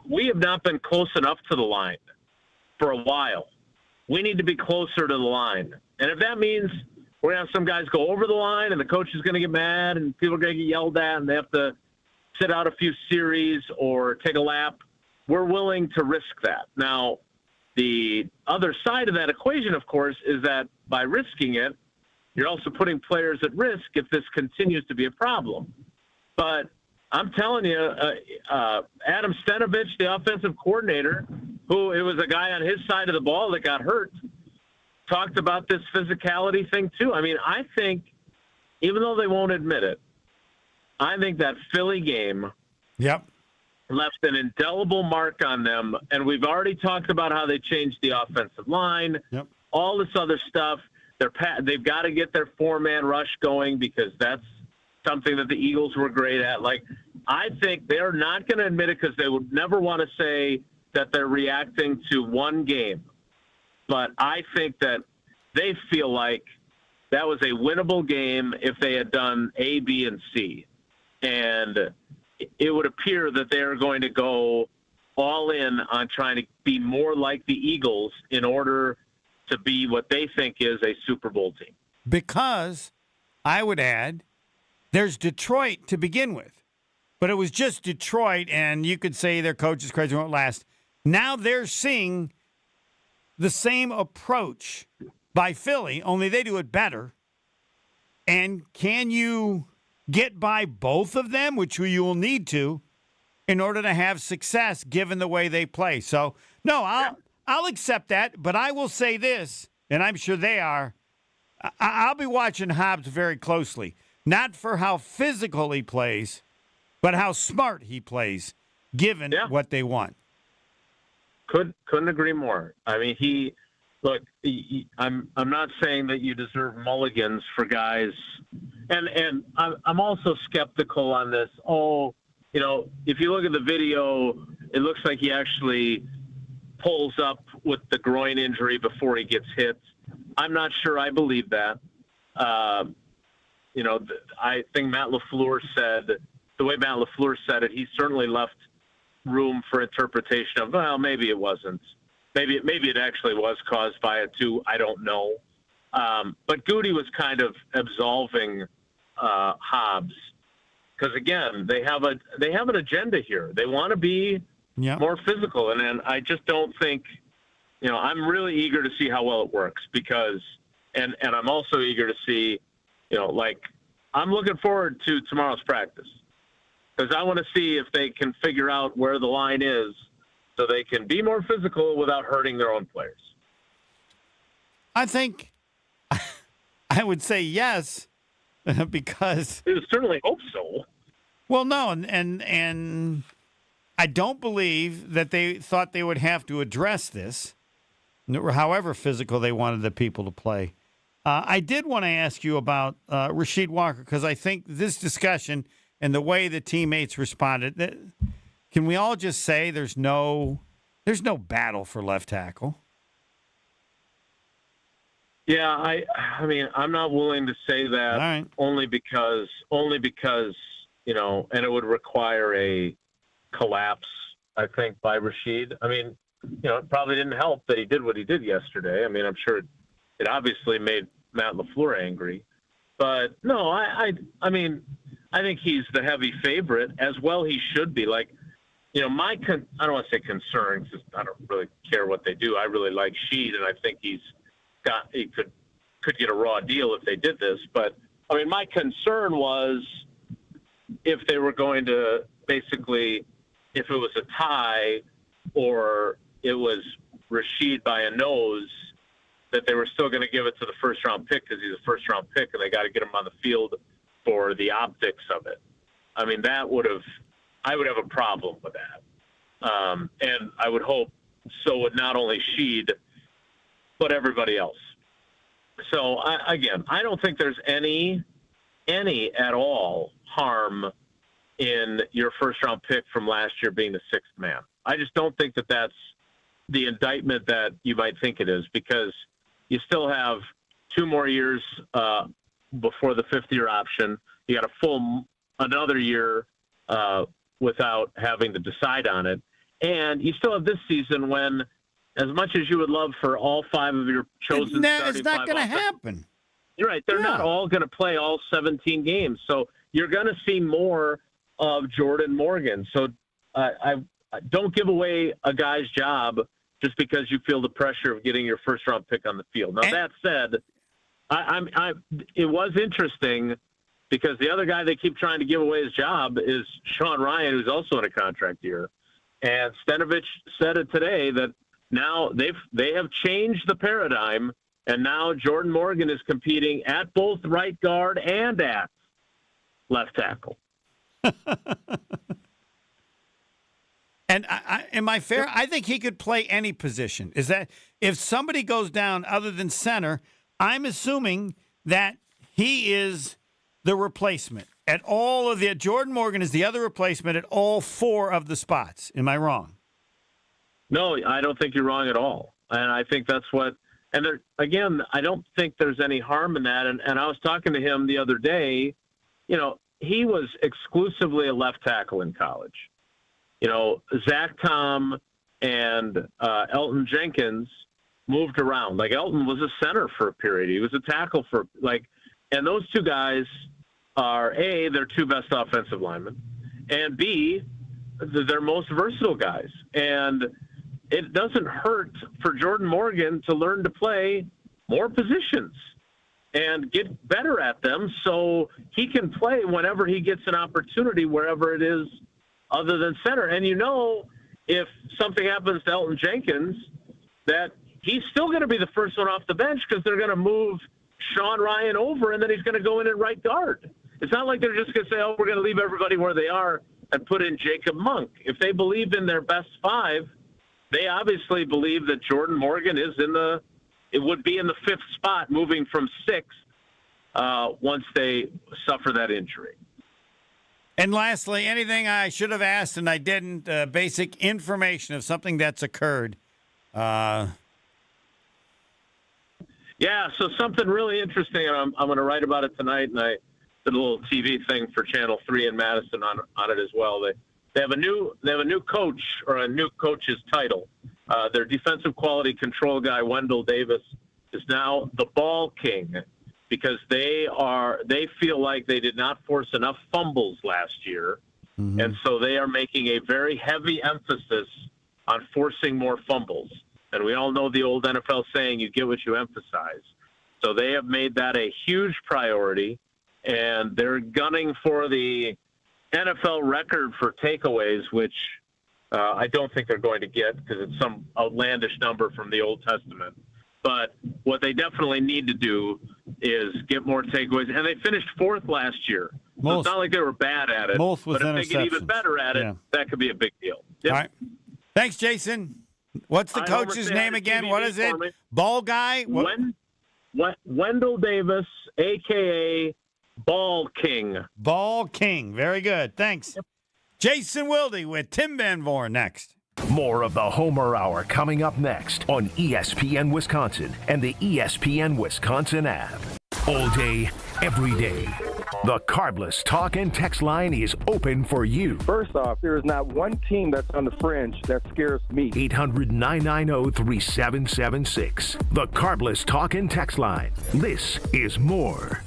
[SPEAKER 22] we have not been close enough to the line for a while. We need to be closer to the line. And if that means we're going to have some guys go over the line and the coach is going to get mad and people are going to get yelled at and they have to sit out a few series or take a lap, we're willing to risk that. Now, the other side of that equation, of course, is that by risking it, you're also putting players at risk if this continues to be a problem. But I'm telling you, Adam Stenovich, the offensive coordinator, who it was a guy on his side of the ball that got hurt, talked about this physicality thing too. I mean, I think, even though they won't admit it, I think that Philly game left an indelible mark on them. And we've already talked about how they changed the offensive line, all this other stuff. They've got to get their 4-man rush going because that's something that the Eagles were great at. Like, I think they're not going to admit it because they would never want to say that they're reacting to one game. But I think that they feel like that was a winnable game if they had done A, B, and C. And it would appear that they're going to go all in on trying to be more like the Eagles in order to be what they think is a Super Bowl team.
[SPEAKER 4] Because, I would add, there's Detroit to begin with. But it was just Detroit, and you could say their coach is crazy, won't last. Now they're seeing the same approach by Philly, only they do it better. And can you get by both of them, which you will need to, in order to have success given the way they play? So, no, I'll accept that, but I will say this, and I'm sure they are, I'll be watching Hobbs very closely, not for how physical he plays, but how smart he plays, given what they want.
[SPEAKER 22] Couldn't agree more. I mean, I'm not saying that you deserve mulligans for guys, and I'm also skeptical on this. Oh, you know, if you look at the video, it looks like he actually pulls up with the groin injury before he gets hit. I'm not sure I believe that. You know, I think Matt LaFleur said, the way Matt LaFleur said it, he certainly left room for interpretation of, well, maybe it wasn't. Maybe it actually was caused by it too. I don't know. But Goody was kind of absolving Hobbs because, again, they have an agenda here. They want to be more physical, and I just don't think. You know, I'm really eager to see how well it works because, and I'm also eager to see, you know, like I'm looking forward to tomorrow's practice because I want to see if they can figure out where the line is so they can be more physical without hurting their own players.
[SPEAKER 4] I think I would say yes because
[SPEAKER 22] I certainly hope so.
[SPEAKER 4] Well, no, and I don't believe that they thought they would have to address this, however physical they wanted the people to play. I did want to ask you about Rasheed Walker because I think this discussion and the way the teammates responded, can we all just say there's no battle for left tackle?
[SPEAKER 22] Yeah, I mean, I'm not willing to say that only because, you know, and it would require a collapse, I think, by Rasheed. I mean, you know, it probably didn't help that he did what he did yesterday. I mean, I'm sure it obviously made Matt LaFleur angry. But, no, I mean, I think he's the heavy favorite, as well he should be. Like, you know, I don't want to say concern, because I don't really care what they do. I really like Sheed, and I think he could get a raw deal if they did this. But, I mean, my concern was if they were going to basically, if it was a tie or it was Rasheed by a nose, that they were still going to give it to the first-round pick because he's a first-round pick, and they got to get him on the field for the optics of it. I mean, I would have a problem with that. And I would hope so would not only Sheed, but everybody else. So, again, I don't think there's any at all harm in your first-round pick from last year being the sixth man. I just don't think that that's the indictment that you might think it is, because you still have 2 more years before the fifth-year option. You got another year without having to decide on it. And you still have this season when, as much as you would love for all 5 of your chosen starting
[SPEAKER 4] it's not going to happen.
[SPEAKER 22] You're right. They're not all going to play all 17 games. So you're going to see more of Jordan Morgan. So I don't give away a guy's job just because you feel the pressure of getting your first-round pick on the field. Now, that said, It was interesting because the other guy they keep trying to give away his job is Sean Ryan, who's also in a contract year. And Stanovich said it today that now they have changed the paradigm, and now Jordan Morgan is competing at both right guard and at left tackle.
[SPEAKER 4] And am I fair? I think he could play any position. Is that if somebody goes down other than center, I'm assuming that he is the replacement at all of the. Jordan Morgan is the other replacement at all 4 of the spots. Am I wrong?
[SPEAKER 22] No, I don't think you're wrong at all. And I think that's what. And there, again, I don't think there's any harm in that. And I was talking to him the other day. You know, he was exclusively a left tackle in college. You know, Zach Tom and Elton Jenkins moved around. Like, Elton was a center for a period. He was a tackle for, and those two guys are, A, their 2 best offensive linemen, and B, they're most versatile guys. And it doesn't hurt for Jordan Morgan to learn to play more positions and get better at them so he can play whenever he gets an opportunity, wherever it is, other than center. And if something happens to Elton Jenkins, that he's still going to be the first one off the bench because they're going to move Sean Ryan over, and then he's going to go in at right guard. It's not like they're just going to say, we're going to leave everybody where they are and put in Jacob Monk. If they believe in their best 5, they obviously believe that Jordan Morgan is it would be in the 5th spot, moving from 6th once they suffer that injury.
[SPEAKER 4] And lastly, anything I should have asked and I didn't, basic information of something that's occurred.
[SPEAKER 22] Yeah, so something really interesting, and I'm going to write about it tonight, and I did a little TV thing for Channel 3 in Madison on it as well. They have a new coach, or a new coach's title. Their defensive quality control guy, Wendell Davis, is now the Ball King, because they feel like they did not force enough fumbles last year. Mm-hmm. And so they are making a very heavy emphasis on forcing more fumbles. And we all know the old NFL saying, you get what you emphasize. So they have made that a huge priority, and they're gunning for the NFL record for takeaways, which I don't think they're going to get because it's some outlandish number from the Old Testament. But what they definitely need to do is get more takeaways. And they finished 4th last year. So it's not like they were bad at it.
[SPEAKER 4] Most with
[SPEAKER 22] but if they get even better at it, that could be a big deal. Yep.
[SPEAKER 4] All right. Thanks, Jason. What's the coach's name again? What is it? Ball guy?
[SPEAKER 22] Wendell Davis, a.k.a. Ball King.
[SPEAKER 4] Ball King. Very good. Thanks. Yep. Jason Wilde with Tim Van Vooren next.
[SPEAKER 3] More of the Homer Hour coming up next on ESPN Wisconsin and the ESPN Wisconsin app. All day, every day. The Carbless talk and text line is open for you.
[SPEAKER 1] First off, there is not one team that's on the fringe that scares me.
[SPEAKER 3] 800-990-3776. The Carbless talk and text line. This is more.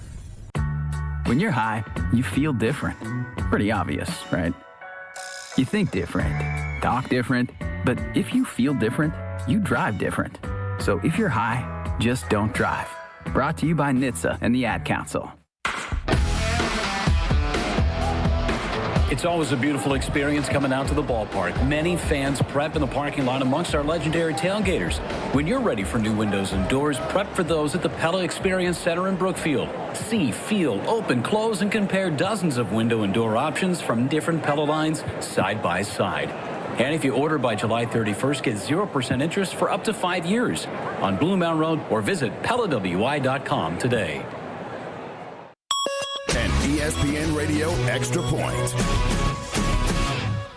[SPEAKER 2] When you're high, you feel different. Pretty obvious, right? You think different, talk different, but if you feel different, you drive different. So if you're high, just don't drive. Brought to you by NHTSA and the Ad Council.
[SPEAKER 23] It's always a beautiful experience coming out to the ballpark. Many fans prep in the parking lot amongst our legendary tailgaters. When you're ready for new windows and doors, prep for those at the Pella Experience Center in Brookfield. See, feel, open, close, and compare dozens of window and door options from different Pella lines side by side. And if you order by July 31st, get 0% interest for up to 5 years on Blue Mountain Road, or visit PellaWI.com today.
[SPEAKER 24] An ESPN Radio Extra Point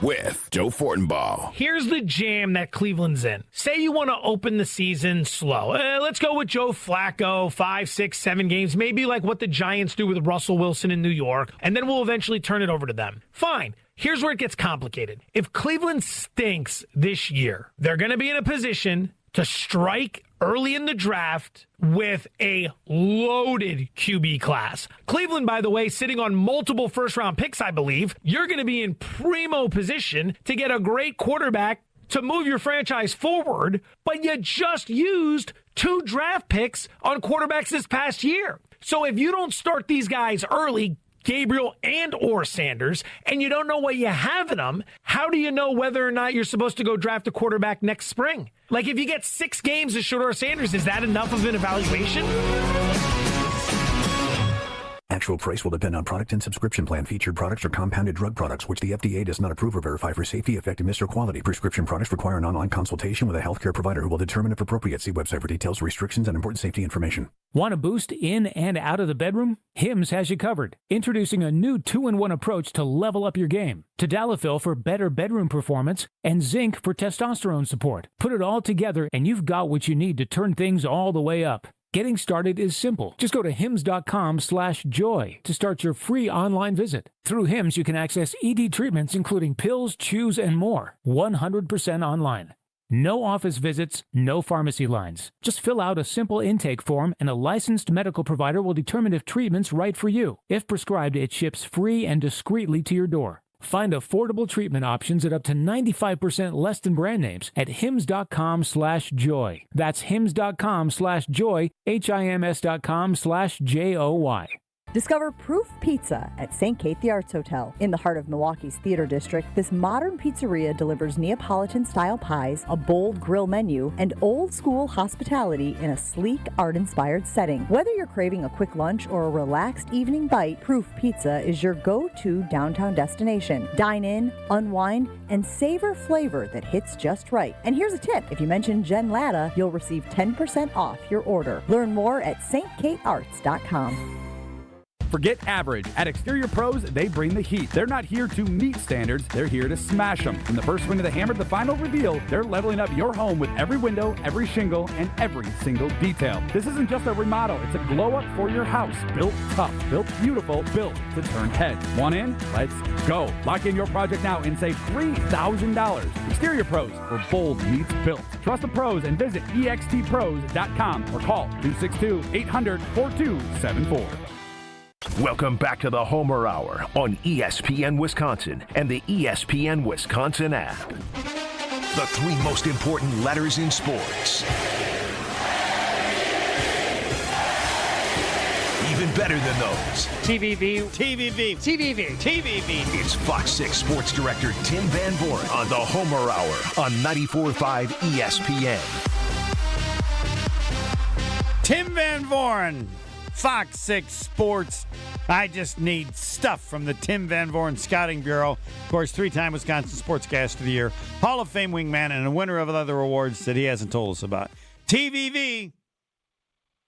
[SPEAKER 24] with Joe Fortenbaugh.
[SPEAKER 25] Here's the jam that Cleveland's in. Say you want to open the season slow. Let's go with Joe Flacco, 5, 6, 7 games, maybe like what the Giants do with Russell Wilson in New York, and then we'll eventually turn it over to them. Fine. Here's where it gets complicated. If Cleveland stinks this year, they're going to be in a position to strike early in the draft with a loaded QB class. Cleveland, by the way, sitting on multiple first-round picks, I believe. You're going to be in primo position to get a great quarterback to move your franchise forward, but you just used 2 draft picks on quarterbacks this past year. So if you don't start these guys early, Gabriel and or Sanders, and you don't know what you have in them, how do you know whether or not you're supposed to go draft a quarterback next spring? Like, if you get 6 games of Shedeur Sanders, is that enough of an evaluation?
[SPEAKER 6] Actual price will depend on product and subscription plan. Featured products are compounded drug products, which the FDA does not approve or verify for safety, effectiveness, or quality. Prescription products require an online consultation with a healthcare provider who will determine if appropriate. See website for details, restrictions, and important safety information.
[SPEAKER 9] Want a boost in and out of the bedroom? Hims has you covered. Introducing a new 2-in-1 approach to level up your game. Tadalafil for better bedroom performance and zinc for testosterone support. Put it all together and you've got what you need to turn things all the way up. Getting started is simple. Just go to hims.com/joy to start your free online visit. Through Hims, you can access ED treatments including pills, chews, and more. 100% online. No office visits, no pharmacy lines. Just fill out a simple intake form and a licensed medical provider will determine if treatment's right for you. If prescribed, it ships free and discreetly to your door. Find affordable treatment options at up to 95% less than brand names at hims.com/joy. That's hims.com/joy, hims.com/joy.
[SPEAKER 14] Discover Proof Pizza at St. Kate the Arts Hotel. In the heart of Milwaukee's Theater District, this modern pizzeria delivers Neapolitan-style pies, a bold grill menu, and old-school hospitality in a sleek, art-inspired setting. Whether you're craving a quick lunch or a relaxed evening bite, Proof Pizza is your go-to downtown destination. Dine in, unwind, and savor flavor that hits just right. And here's a tip. If you mention Jen Latta, you'll receive 10% off your order. Learn more at stkatearts.com.
[SPEAKER 10] Forget average. At Exterior Pros, they bring the heat. They're not here to meet standards, they're here to smash them. From the first swing of the hammer to the final reveal, they're leveling up your home with every window, every shingle, and every single detail. This isn't just a remodel, it's a glow up for your house. Built tough, built beautiful, built to turn heads. Want in? Let's go. Lock in your project now and save $3,000. Exterior Pros, where bold meets built. Trust the pros and visit extpros.com or call 262-800-4274.
[SPEAKER 3] Welcome back to the Homer Hour on ESPN Wisconsin and the ESPN Wisconsin app. The 3 most important letters in sports. Even better than those.
[SPEAKER 4] TVV.
[SPEAKER 3] It's Fox 6 Sports Director Tim Van Vooren on the Homer Hour on 94.5 ESPN.
[SPEAKER 4] Tim Van Vooren, Fox 6 Sports. I just need stuff from the Tim Van Vooren Scouting Bureau. Of course, 3-time Wisconsin Sportscaster of the Year, Hall of Fame wingman, and a winner of other awards that he hasn't told us about. TVV,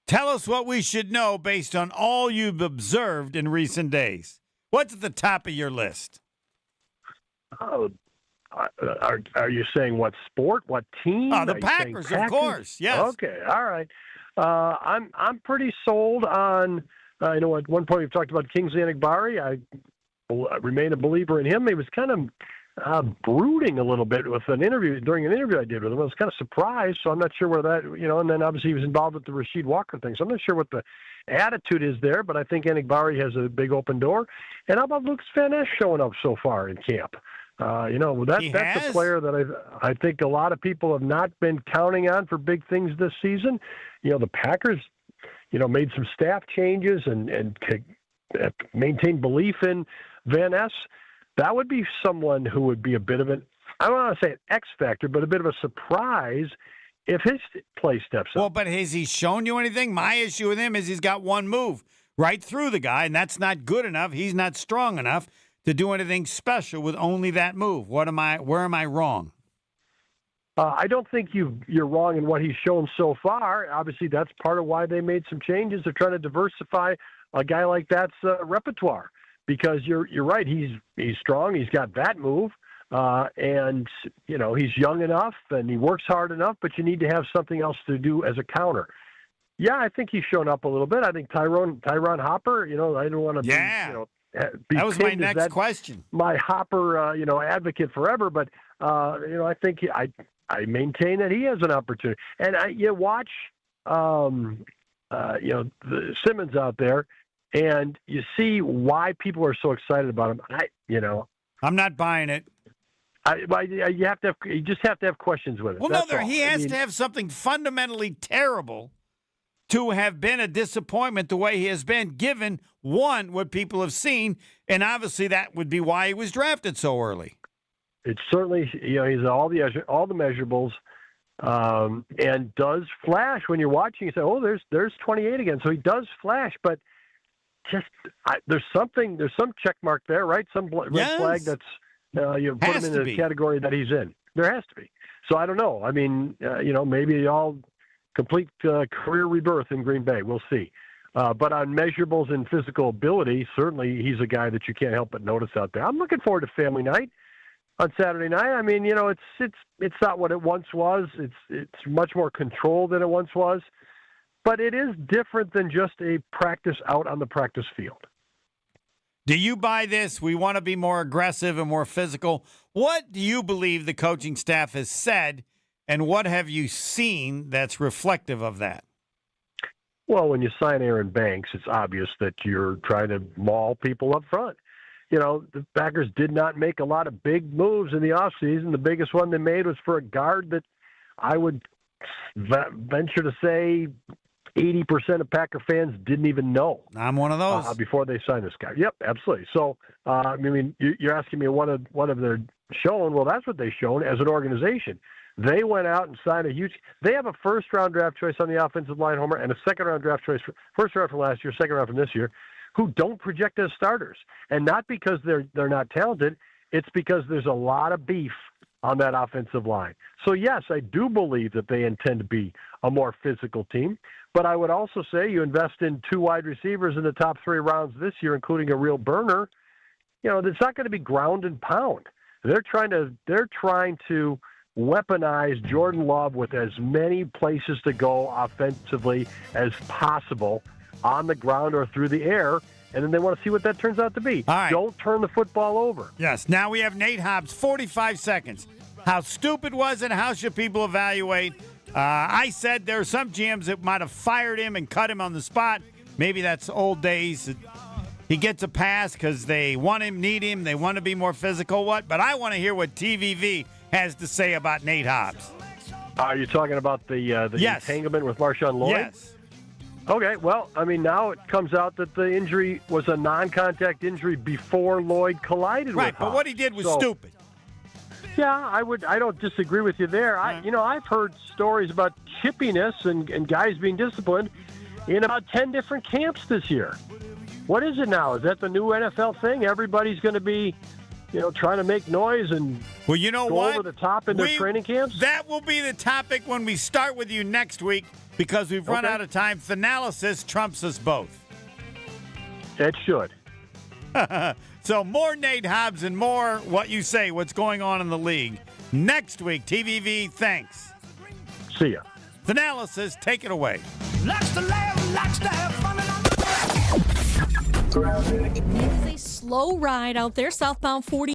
[SPEAKER 4] tell us what we should know based on all you've observed in recent days. What's at the top of your list?
[SPEAKER 12] Oh, are you saying what sport, what team?
[SPEAKER 4] Oh, the Packers, of course. Yes.
[SPEAKER 12] Okay. All right. I'm pretty sold on. At one point we've talked about Kingsley Enagbari. I remain a believer in him. He was kind of brooding a little bit with during an interview I did with him. I was kind of surprised, so I'm not sure where that. And then obviously he was involved with the Rasheed Walker thing, so I'm not sure what the attitude is there. But I think Enagbari has a big open door. And how about Lucas Van Ness showing up so far in camp? That's a player that I think a lot of people have not been counting on for big things this season. The Packers, made some staff changes and maintained belief in Van Ness. That would be someone who would be a bit of I don't want to say an X factor, but a bit of a surprise if his play steps up.
[SPEAKER 4] Well, but has he shown you anything? My issue with him is he's got one move right through the guy, and that's not good enough. He's not strong enough to do anything special with only that move. Where am I wrong?
[SPEAKER 12] I don't think you're wrong in what he's shown so far. Obviously, that's part of why they made some changes. They're trying to diversify a guy like that's repertoire because you're right. He's strong. He's got that move, and he's young enough and he works hard enough. But you need to have something else to do as a counter. Yeah, I think he's shown up a little bit. I think Tyron Hopper. I don't want to be
[SPEAKER 4] that was my next question.
[SPEAKER 12] My Hopper, advocate forever, but I think I maintain that he has an opportunity. And you watch, the Simmons out there, and you see why people are so excited about him.
[SPEAKER 4] I'm not buying it.
[SPEAKER 12] You just have to have questions with it.
[SPEAKER 4] Well, no, he has to have something fundamentally terrible to have been a disappointment the way he has been, given, one, what people have seen, and obviously that would be why he was drafted so early.
[SPEAKER 12] It's certainly, he's all the measurables, and does flash when you're watching. You say, oh, there's 28 again. So he does flash, but just there's some check mark there, right? Some red flag that's you put him in the category that he's in. There has to be. So I don't know. I mean, maybe all complete career rebirth in Green Bay. We'll see. But on measurables and physical ability, certainly he's a guy that you can't help but notice out there. I'm looking forward to family night on Saturday night. I mean, it's not what it once was. It's much more controlled than it once was. But it is different than just a practice out on the practice field.
[SPEAKER 4] Do you buy this? We want to be more aggressive and more physical. What do you believe the coaching staff has said, and what have you seen that's reflective of that?
[SPEAKER 12] Well, when you sign Aaron Banks, it's obvious that you're trying to maul people up front. The Packers did not make a lot of big moves in the offseason. The biggest one they made was for a guard that I would venture to say 80% of Packer fans didn't even know.
[SPEAKER 4] I'm one of those.
[SPEAKER 12] Before they signed this guy. Yep, absolutely. So, you're asking me what have they shown? Well, that's what they've shown as an organization. They went out and signed they have a first-round draft choice on the offensive line, Homer, and a second-round draft choice, first round from last year, second round from this year, who don't project as starters. And not because they're not talented, it's because there's a lot of beef on that offensive line. So, yes, I do believe that they intend to be a more physical team. But I would also say you invest in 2 wide receivers in the top 3 rounds this year, including a real burner. It's not going to be ground and pound. They're trying to weaponize Jordan Love with as many places to go offensively as possible on the ground or through the air, and then they want to see what that turns out to be.
[SPEAKER 4] All right.
[SPEAKER 12] Don't turn the football over.
[SPEAKER 4] Yes. Now we have Nate Hobbs, 45 seconds. How stupid was it? How should people evaluate? I said there are some GMs that might have fired him and cut him on the spot. Maybe that's old days. He gets a pass because they want him, need him, they want to be more physical. But I want to hear what TVV has to say about Nate Hobbs.
[SPEAKER 12] Are you talking about the entanglement with Marshawn Lloyd?
[SPEAKER 4] Yes.
[SPEAKER 12] Okay, well, now it comes out that the injury was a non-contact injury before Lloyd collided with Hobbs.
[SPEAKER 4] Right, but what he did was stupid.
[SPEAKER 12] Yeah, I don't disagree with you there. I've heard stories about chippiness and guys being disciplined in about 10 different camps this year. What is it now? Is that the new NFL thing? Everybody's going to be, trying to make noise and
[SPEAKER 4] go over
[SPEAKER 12] the top in their training camps?
[SPEAKER 4] That will be the topic when we start with you next week because we've run out of time. Finalysis trumps us both.
[SPEAKER 12] It should.
[SPEAKER 4] So more Nate Hobbs and more what you say, what's going on in the league. Next week, TVV, thanks.
[SPEAKER 12] See ya.
[SPEAKER 4] Finalysis, take it away.
[SPEAKER 7] Likes to laugh, likes to have fun.
[SPEAKER 8] It is a slow ride out there, southbound 40.